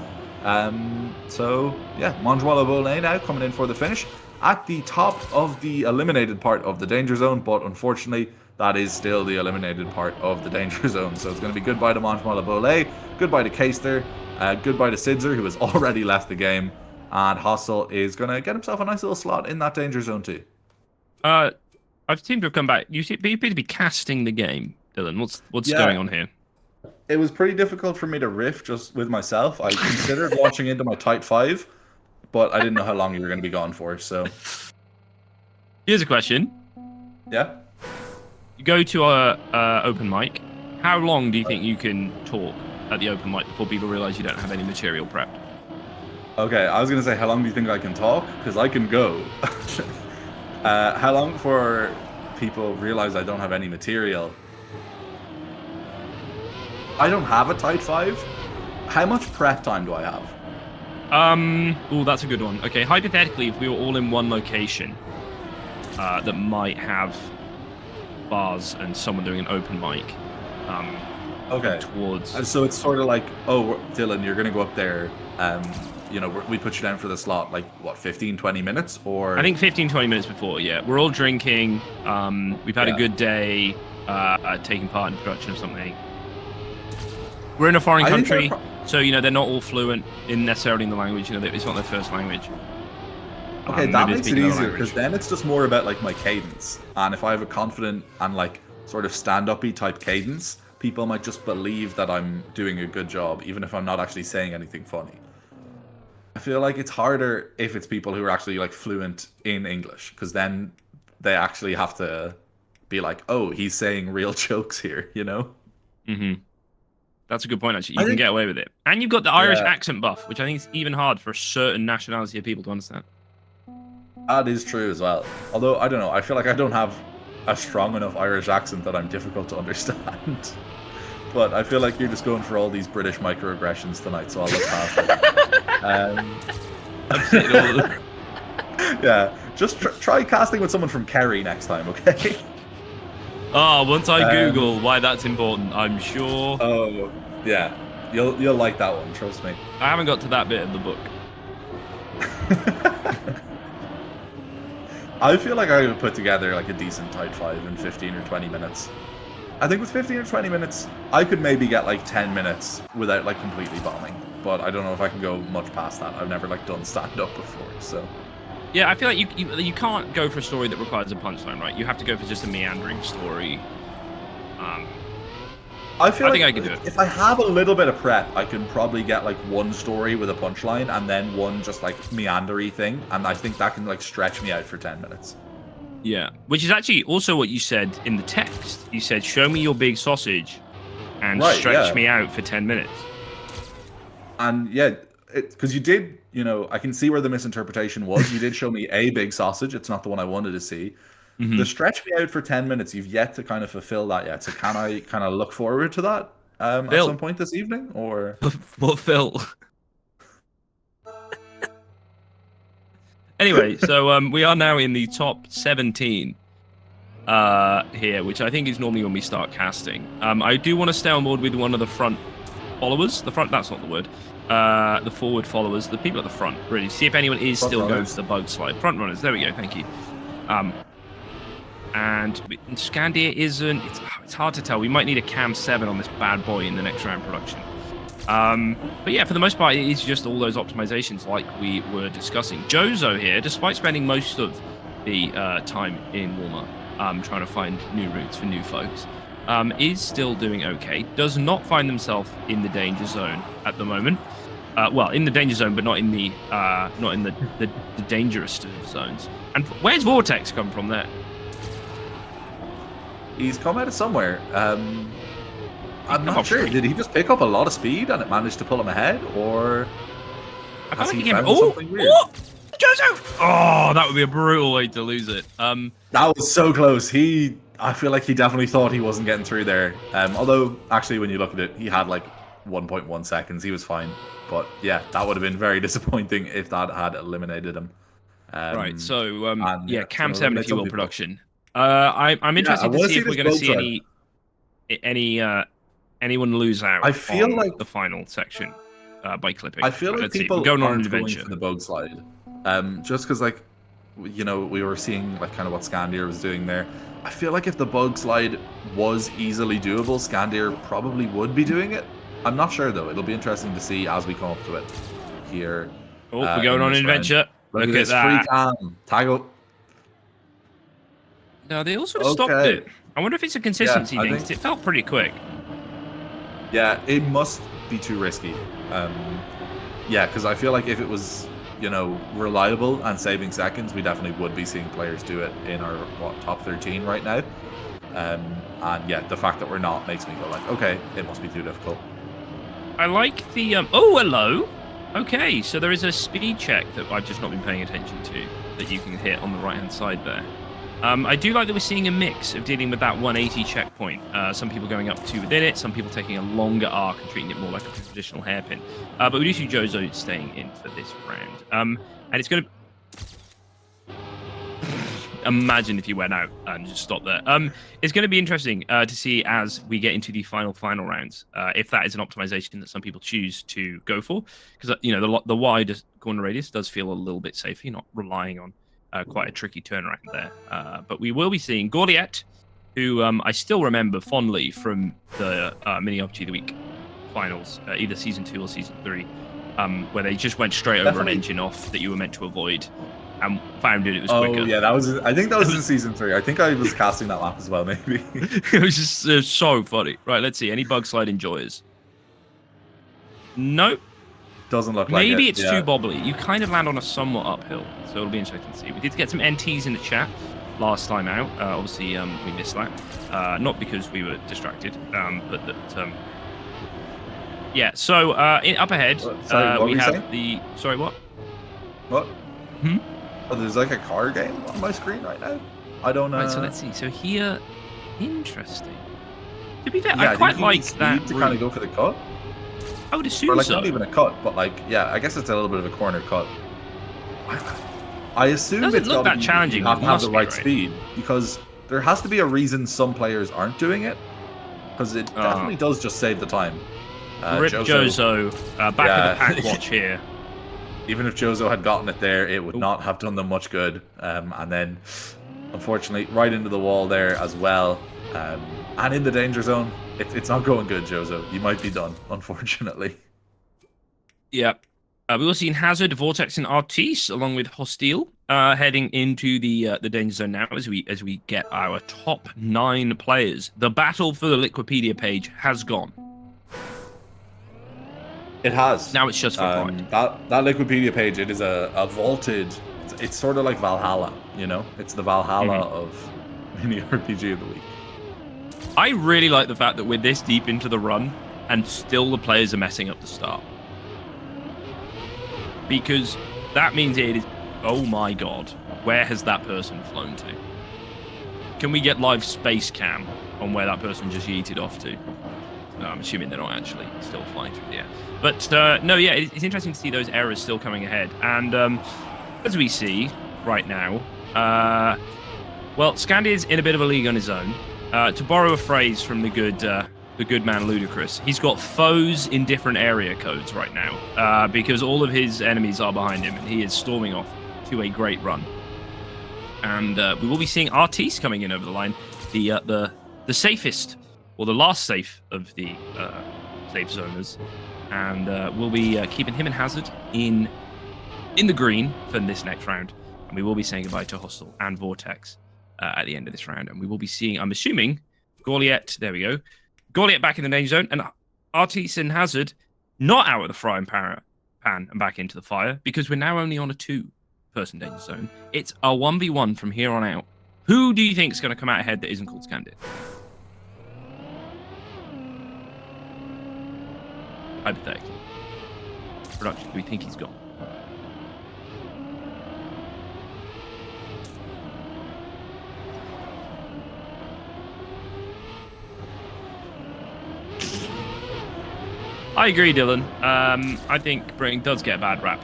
So yeah, Monjuelo Bolay now coming in for the finish at the top of the eliminated part of the danger zone, but unfortunately that is still the eliminated part of the danger zone. So it's going to be goodbye to Monjuelo Bolay, goodbye to Keister, goodbye to Sidzer, who has already left the game, and Hostel is going to get himself a nice little slot in that danger zone too. I seem to have come back. You appear to be casting the game, Dylan. What's going on here? It was pretty difficult for me to riff just with myself. I considered watching into my tight 5, but I didn't know how long you were going to be gone for. So here's a question. Yeah. You go to a open mic. How long do you think you can talk at the open mic before people realize you don't have any material prepped? Okay, I was going to say, how long do you think I can talk? Because I can go. How long before people realize I don't have any material? I don't have a tight 5. How much prep time do I have? Oh, that's a good one. Okay, hypothetically, if we were all in one location that might have bars and someone doing an open mic, okay. Towards. So it's sort of like, oh, Dylan, you're going to go up there. You know, we put you down for the slot, like, what, 15, 20 minutes? Or I think 15, 20 minutes before, yeah. We're all drinking. We've had a good day taking part in production of something. We're in a foreign country, so, you know, they're not all fluent necessarily in the language. You know, it's not their first language. Okay, that makes it easier, because then it's just more about, like, my cadence. And if I have a confident and, like, sort of stand-up-y type cadence, people might just believe that I'm doing a good job, even if I'm not actually saying anything funny. I feel like it's harder if it's people who are actually like fluent in English, because then they actually have to be like, oh, he's saying real jokes here, you know? Mm-hmm. That's a good point, actually. You can get away with it. And you've got the Irish accent buff, which I think is even hard for a certain nationality of people to understand. That is true as well. Although, I don't know, I feel like I don't have a strong enough Irish accent that I'm difficult to understand. But I feel like you're just going for all these British microaggressions tonight, so I'll look past it. Yeah, just try casting with someone from Kerry next time, okay? Once I Google why that's important, I'm sure. Oh, yeah. You'll like that one, trust me. I haven't got to that bit of the book. I feel like I would put together like a decent tight 5 in 15 or 20 minutes. I think with 15 or 20 minutes, I could maybe get like 10 minutes without like completely bombing. But I don't know if I can go much past that. I've never like done stand-up before, so... Yeah, I feel like you can't go for a story that requires a punchline, right? You have to go for just a meandering story. I think I can do it. If I have a little bit of prep, I can probably get like one story with a punchline and then one just like meandery thing. And I think that can like stretch me out for 10 minutes. Yeah, which is actually also what you said in the text. You said, show me your big sausage and stretch me out for 10 minutes. And yeah, because you did, you know, I can see where the misinterpretation was. You did show me a big sausage. It's not the one I wanted to see. Mm-hmm. The stretch me out for 10 minutes, you've yet to kind of fulfill that yet. So can I kind of look forward to that at some point this evening? Or what, Phil? Anyway, so we are now in the top 17 here, which I think is normally when we start casting. I do want to stay on board with one of the front followers. The front, that's not the word. The forward followers, the people at the front, really. See if anyone is still going to the bug slide. Front runners, there we go, thank you. And Scandia isn't, it's hard to tell. We might need a Cam 7 on this bad boy in the next round production. But yeah, for the most part, it is just all those optimizations like we were discussing. Jozo here, despite spending most of the time in Walmart trying to find new routes for new folks, is still doing okay. Does not find themselves in the danger zone at the moment. Well, in the danger zone, but not in the dangerous zones. And where's Vortex come from there? He's come out of somewhere. I'm not sure. Did he just pick up a lot of speed and it managed to pull him ahead, or has he found something weird? Oh, Jozo! Oh, that would be a brutal way to lose it. That was so close. I feel like he definitely thought he wasn't getting through there. Although, actually, when you look at it, he had like 1.1 seconds. He was fine. But yeah, that would have been very disappointing if that had eliminated him. Right. So yeah, Cam 7, if you will, production. I'm interested to see if we're going to see anyone lose out. I feel like the final section by clipping. I feel like people going on an aren't adventure going for the bug slide, just because like we were seeing like kind of what Scandir was doing there. I feel like if the bug slide was easily doable, Scandir probably would be doing it. I'm not sure though. It'll be interesting to see as we come up to it here. Oh, we're going on an adventure. Look at that. Free cam. Tag up. No, they all sort of stopped it. I wonder if it's a consistency thing, because it felt pretty quick. Yeah, it must be too risky. Yeah, because I feel like if it was, reliable and saving seconds, we definitely would be seeing players do it in our top 13 right now. And yeah, the fact that we're not makes me go like, okay, it must be too difficult. I like the oh, hello. Okay, so there is a speed check that I've just not been paying attention to that you can hit on the right hand side there. I do like that we're seeing a mix of dealing with that 180 checkpoint. Some people going up to within it, some people taking a longer arc and treating it more like a traditional hairpin. But we do see Jozo staying in for this round. And it's going to... Imagine if you went out and just stopped there. It's going to be interesting to see as we get into the final rounds, if that is an optimization that some people choose to go for. Because, the wide corner radius does feel a little bit safer. You're not relying on quite a tricky turnaround there. But we will be seeing Gordiet, who I still remember fondly from the Mini RPG of the Week finals, either Season 2 or Season 3, where they just went straight over an engine off that you were meant to avoid and found it was quicker. Oh, yeah, I think that was in Season 3. I think I was casting that map as well, maybe. It was just so funny. Right, let's see. Any bug slide enjoyers? Nope. Doesn't look like it. Maybe it's too bobbly. You kind of land on a somewhat uphill, so it'll be interesting to see. We did get some NTs in the chat last time out. Obviously, we missed that. Not because we were distracted, but that... yeah, so up ahead, we have the... Sorry, what? What? Hmm? Oh, there's like a car game on my screen right now? I don't know. Right, so let's see. So here... Interesting. To be fair, I quite like that... to kind of go for the cut? I would assume or like so. Not even a cut, but like, yeah, I guess it's a little bit of a corner cut. I assume it's look that challenging. You have to have the right speed, because there has to be a reason some players aren't doing it, because it definitely does just save the time. Rip Jozo, back of the pack watch here. Even if Jozo had gotten it there, it would not have done them much good. And then, unfortunately, right into the wall there as well. And in the danger zone, it's not going good, Jozo. You might be done, unfortunately. Yeah. We will see in Hazard, Vortex, and Artis, along with Hostile, heading into the danger zone now as we get our top 9 players. The battle for the Liquipedia page has gone. It has. Now it's just for pride. That Liquipedia page, it is a vaulted... It's sort of like Valhalla, It's the Valhalla of Mini RPG of the Week. I really like the fact that we're this deep into the run and still the players are messing up the start. Because that means it is... Oh my god. Where has that person flown to? Can we get live space cam on where that person just yeeted off to? No, I'm assuming they're not actually still flying through the air. But no, yeah, it's interesting to see those errors still coming ahead. And as we see right now, Well, Scandia's in a bit of a league on his own. To borrow a phrase from the good man Ludacris, he's got foes in different area codes right now because all of his enemies are behind him, and he is storming off to a great run. And we will be seeing Artis coming in over the line, the safest, or the last safe of the safe zoners, and we'll be keeping him and Hazard in the green for this next round, and we will be saying goodbye to Hostile and Vortex at the end of this round, and we will be seeing, I'm assuming, Gorliet, there we go, Gorliet back in the danger zone, and Artis and Hazard not out of the frying pan and back into the fire, because we're now only on a 2-person danger zone. It's a 1v1 from here on out. Who do you think is going to come out ahead that isn't called Scandia? Hypothetically. Production, do we think he's gone? I agree, Dylan. I think Britain does get a bad rap.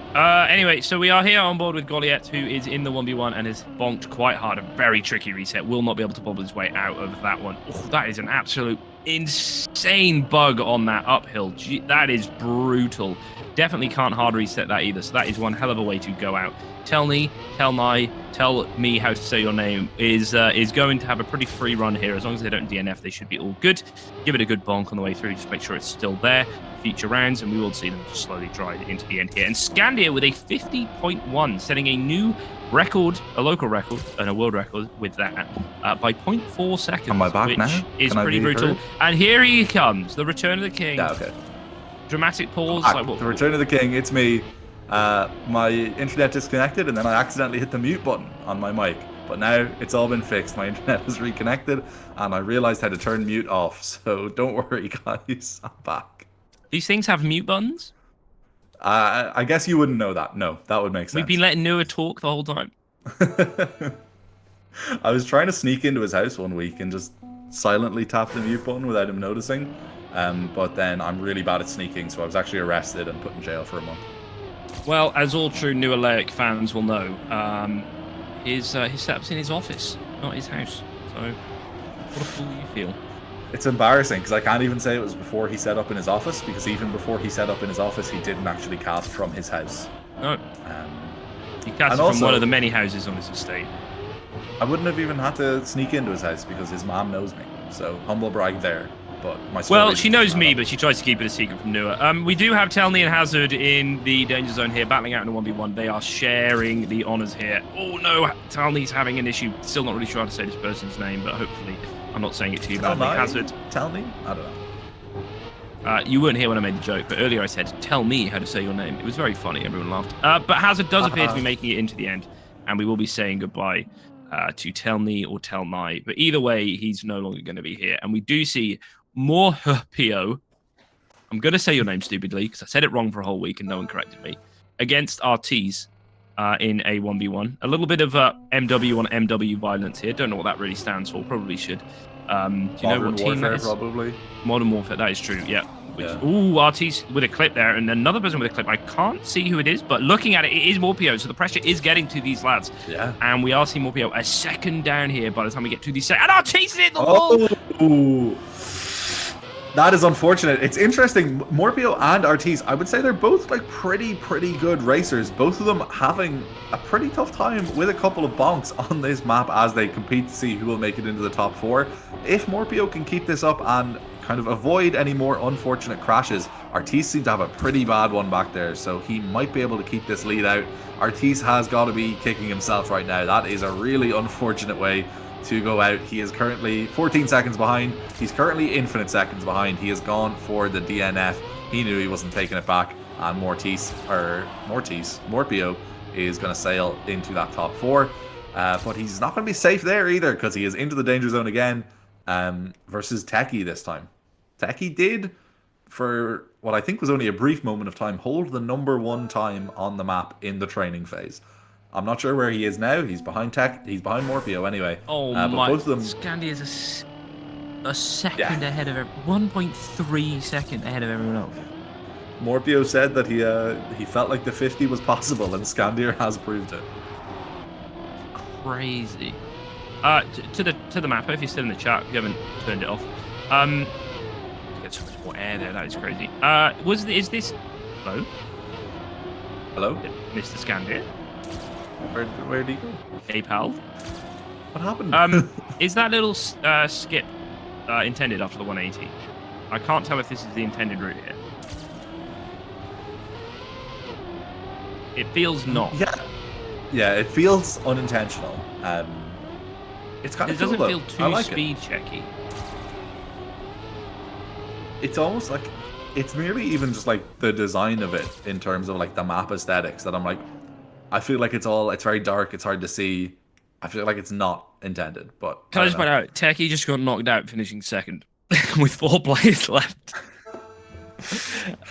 Anyway, so we are here on board with Goliath, who is in the 1v1 and has bonked quite hard. A very tricky reset. Will not be able to bobble his way out of that one. Oh, that is an absolute insane bug on that uphill. Gee, that is brutal. Definitely can't hard reset that either. So that is one hell of a way to go out. Tell me how to say your name is going to have a pretty free run here. As long as they don't DNF, they should be all good. Give it a good bonk on the way through. Just make sure it's still there for future rounds, and we will see them just slowly drive into the end here. And Scandia with a 50.1, setting a new record, a local record, and a world record with that by 0.4 seconds. Am I back which now? Is pretty brutal. Heard? And here he comes, the return of the king. Yeah, okay. Dramatic pause. The return of the king. It's me. My internet disconnected, and then I accidentally hit the mute button on my mic. But now it's all been fixed. My internet is reconnected, and I realized how to turn mute off. So don't worry, guys. I'm back. These things have mute buttons? I guess you wouldn't know that. No, that would make sense. We've been letting Noah talk the whole time. I was trying to sneak into his house one week and just silently tap the mute button without him noticing. But then I'm really bad at sneaking, so I was actually arrested and put in jail for a month. Well, as all true New Alaic fans will know, his setup's in his office, not his house. So, what a fool you feel. It's embarrassing, because I can't even say it was before he set up in his office, because even before he set up in his office, he didn't actually cast from his house. No. He casted from one of the many houses on his estate. I wouldn't have even had to sneak into his house, because his mom knows me. So, humble brag there. But well, she knows me, but she tries to keep it a secret from Nua. We do have Telny and Hazard in the danger zone here, battling out in a 1v1. They are sharing the honors here. Oh no, Telny's having an issue. Still not really sure how to say this person's name, but hopefully I'm not saying it too badly. Hazard. Tell me? I don't know. You weren't here when I made the joke, but earlier I said, tell me how to say your name. It was very funny. Everyone laughed. But Hazard does appear to be making it into the end, and we will be saying goodbye to Telny or Telnai. But either way, he's no longer going to be here. And we do see Mrotw, I'm going to say your name stupidly because I said it wrong for a whole week and no one corrected me, against Artis in a 1v1. A little bit of MW on MW violence here. Don't know what that really stands for. Probably should. Do you know what team that is? Probably. Modern Warfare, that is true, yeah. Ooh, Artis with a clip there, and another person with a clip. I can't see who it is, but looking at it, it is Mrotw, so the pressure is getting to these lads. Yeah. And we are seeing Mrotw a second down here by the time we get to the second. And Artis is in the wall! Ooh. That is unfortunate. It's interesting. Mrotw and Artis, I would say they're both like pretty good racers. Both of them having a pretty tough time with a couple of bonks on this map as they compete to see who will make it into the top 4. If Mrotw can keep this up and kind of avoid any more unfortunate crashes, Artis seems to have a pretty bad one back there, so he might be able to keep this lead out. Artis has got to be kicking himself right now. That is a really unfortunate way to go out. He is currently 14 seconds behind. He's currently infinite seconds behind. He has gone for the DNF. He knew he wasn't taking it back, and Mrotw is going to sail into that top 4. But he's not going to be safe there either, because he is into the danger zone again versus Techie this time. Techie did, for what I think was only a brief moment of time, hold the #1 time on the map in the training phase. I'm not sure where he is now. He's behind He's behind Mrotw anyway. Oh but my! Both of them... Scandia is a second ahead of 1.3 second ahead of everyone else. Mrotw said that he felt like the 50 was possible, and Scandia has proved it. Crazy. To the mapper, if you're still in the chat, you haven't turned it off. Get so much more air there. That is crazy. Is this? Hello, Hello? Mr. Scandia? Where did he go? Hey, pal. What happened? Is that little skip intended after the 180? I can't tell if this is the intended route here. It feels not. Yeah, it feels unintentional. It's kind of It doesn't cool, feel though. too I like speed checky. It's almost like it's nearly even just like the design of it in terms of like the map aesthetics that I'm like, I feel like it's very dark, it's hard to see. I feel like it's not intended, but Can I just point out, Techie just got knocked out finishing second with 4 players left.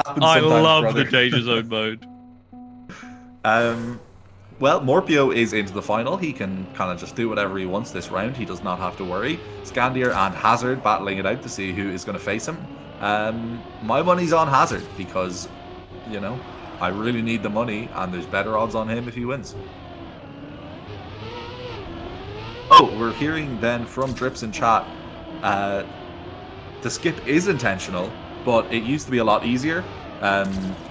I love the Danger Zone mode. Well, Morpio is into the final. He can kind of just do whatever he wants this round. He does not have to worry. Scandier and Hazard battling it out to see who is going to face him. My money's on Hazard because, you know, I really need the money and there's better odds on him if he wins. Oh, we're hearing then from Drips in chat. The skip is intentional, but it used to be a lot easier.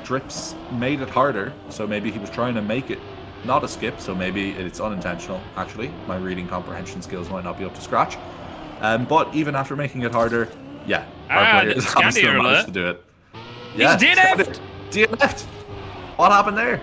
Drips made it harder, so maybe he was trying to make it not a skip, so maybe it's unintentional, actually. My reading comprehension skills might not be up to scratch. But even after making it harder, yeah, our players have still managed to do it. Yeah, he's DNF'd! DNF'd! What happened there?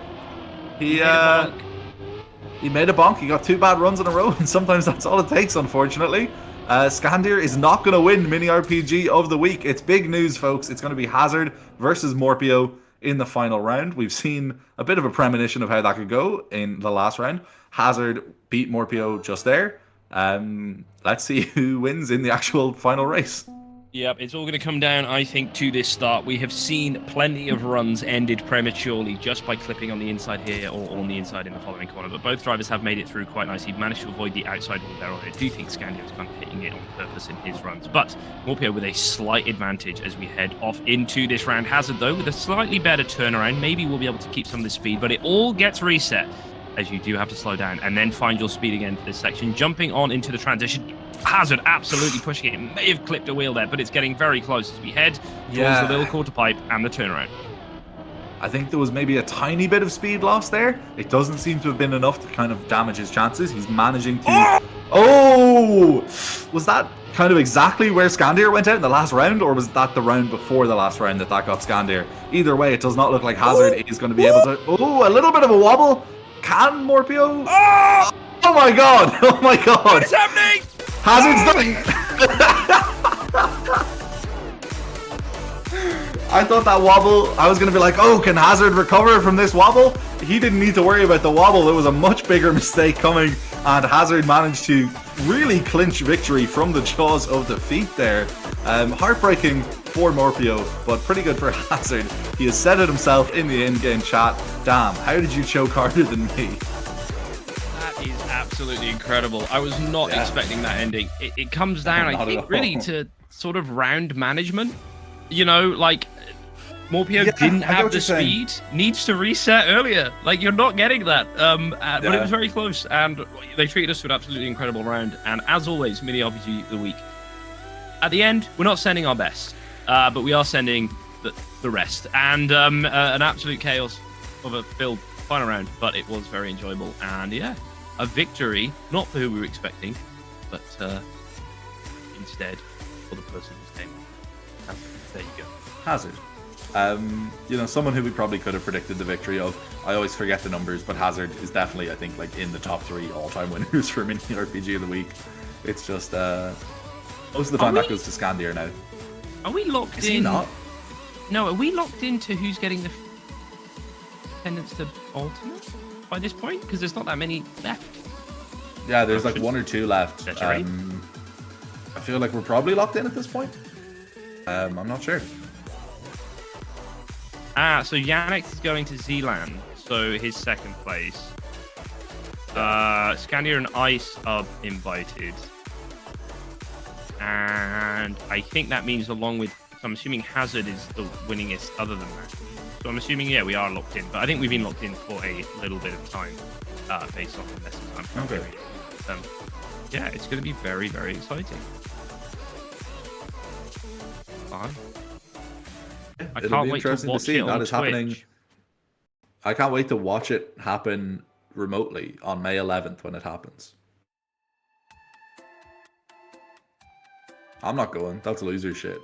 He made a bonk. He got 2 bad runs in a row, and sometimes that's all it takes, unfortunately. Scandier is not going to win Mini RPG of the week. It's big news, folks. It's going to be Hazard versus Morpio in the final round. We've seen a bit of a premonition of how that could go in the last round. Hazard beat Morpio just there. Let's see who wins in the actual final race. Yep, it's all going to come down, I think, to this start. We have seen plenty of runs ended prematurely just by clipping on the inside here or on the inside in the following corner. But both drivers have made it through quite nicely, managed to avoid the outside wall there. I do think Scandia is kind of hitting it on purpose in his runs. But Morpio with a slight advantage as we head off into this round. Hazard, though, with a slightly better turnaround. Maybe we'll be able to keep some of the speed, but it all gets reset as you do have to slow down and then find your speed again for this section. Jumping on into the transition. Hazard absolutely pushing it. It may have clipped a wheel there, but it's getting very close as we head towards the little quarter pipe and the turnaround. I think there was maybe a tiny bit of speed loss there. It doesn't seem to have been enough to kind of damage his chances. He's managing to... Oh! Was that kind of exactly where Scandier went out in the last round, or was that the round before the last round that got Scandier? Either way, it does not look like Hazard is going to be able to... Oh, a little bit of a wobble. Can Morpio? Oh my god! Oh my god! What is happening? Hazard's done. I thought that wobble, I was going to be like, oh, can Hazard recover from this wobble? He didn't need to worry about the wobble. There was a much bigger mistake coming, and Hazard managed to really clinch victory from the jaws of defeat there. Heartbreaking for Morpio, but pretty good for Hazard. He has said it himself in the in-game chat. Damn, how did you choke harder than me? That is absolutely incredible. I was not expecting that ending. It comes down, I think, really to sort of round management. You know, like, Morpio didn't have the speed, needs to reset earlier. Like, you're not getting that. But it was very close, and they treated us to an absolutely incredible round. And as always, Mini RPG of the week. At the end, we're not sending our best, but we are sending the rest. And an absolute chaos of a filled final round, but it was very enjoyable. And yeah, a victory, not for who we were expecting, but instead for the person whose name. There you go. Hazard. You know, someone who we probably could have predicted the victory of. I always forget the numbers, but Hazard is definitely, I think, like in the top 3 all-time winners for Mini RPG of the week. It's just most of the time that goes to Scandier now. Are we locked in? Is he not? No, are we locked into who's getting the attendance to ultimate by this point? Because there's not that many left. Yeah, there's like 1 or 2 left. I feel like we're probably locked in at this point. I'm not sure. So Yannick is going to Zealand, so his second place. Scandier and Ice are invited. And I think that means along with, I'm assuming Hazard is the winningest other than that. So I'm assuming, yeah, we are locked in. But I think we've been locked in for a little bit of time based on the message I'm hearing. Yeah, it's going to be very, very exciting. Fine. I It'll can't be wait to interesting to watch see. it That on is Twitch. happening. I can't wait to watch it happen remotely on May 11th when it happens. I'm not going. That's loser shit.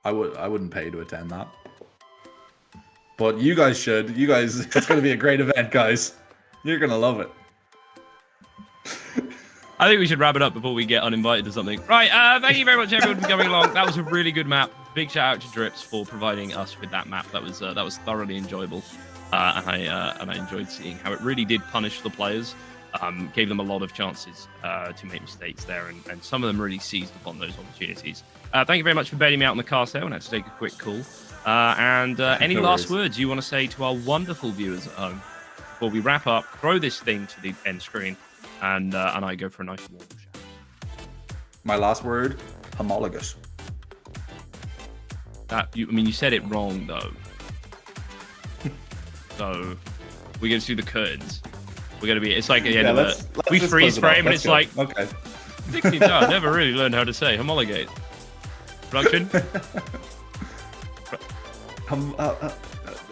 I wouldn't pay to attend that. But you guys should. You guys, it's going to be a great event, guys. You're going to love it. I think we should wrap it up before we get uninvited to something. Right, thank you very much, everyone, for coming along. That was a really good map. Big shout out to Drips for providing us with that map. That was thoroughly enjoyable, and I enjoyed seeing how it really did punish the players. Gave them a lot of chances to make mistakes there, and some of them really seized upon those opportunities. Thank you very much for bailing me out in the cast there when I had to take a quick call. Any No last worries. words you want to say to our wonderful viewers at home before we wrap up, throw this thing to the end screen, and I go for a nice warm shower? My last word, homologous. You said it wrong though. So we're gonna do the curtains. We're gonna be. It's like at the end of let's it. We just freeze close it off. frame, and Let's it's go. like Okay. 16 I never really learned how to say homologate. Production.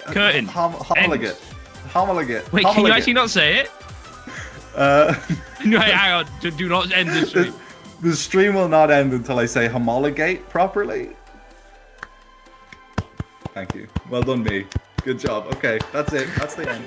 Curtain. Homologate. Homologate. Wait, can you actually not say it? No, hang on. Do not end the stream. The stream will not end until I say homologate properly. Thank you. Well done, me. Good job. Okay, that's it. That's the end.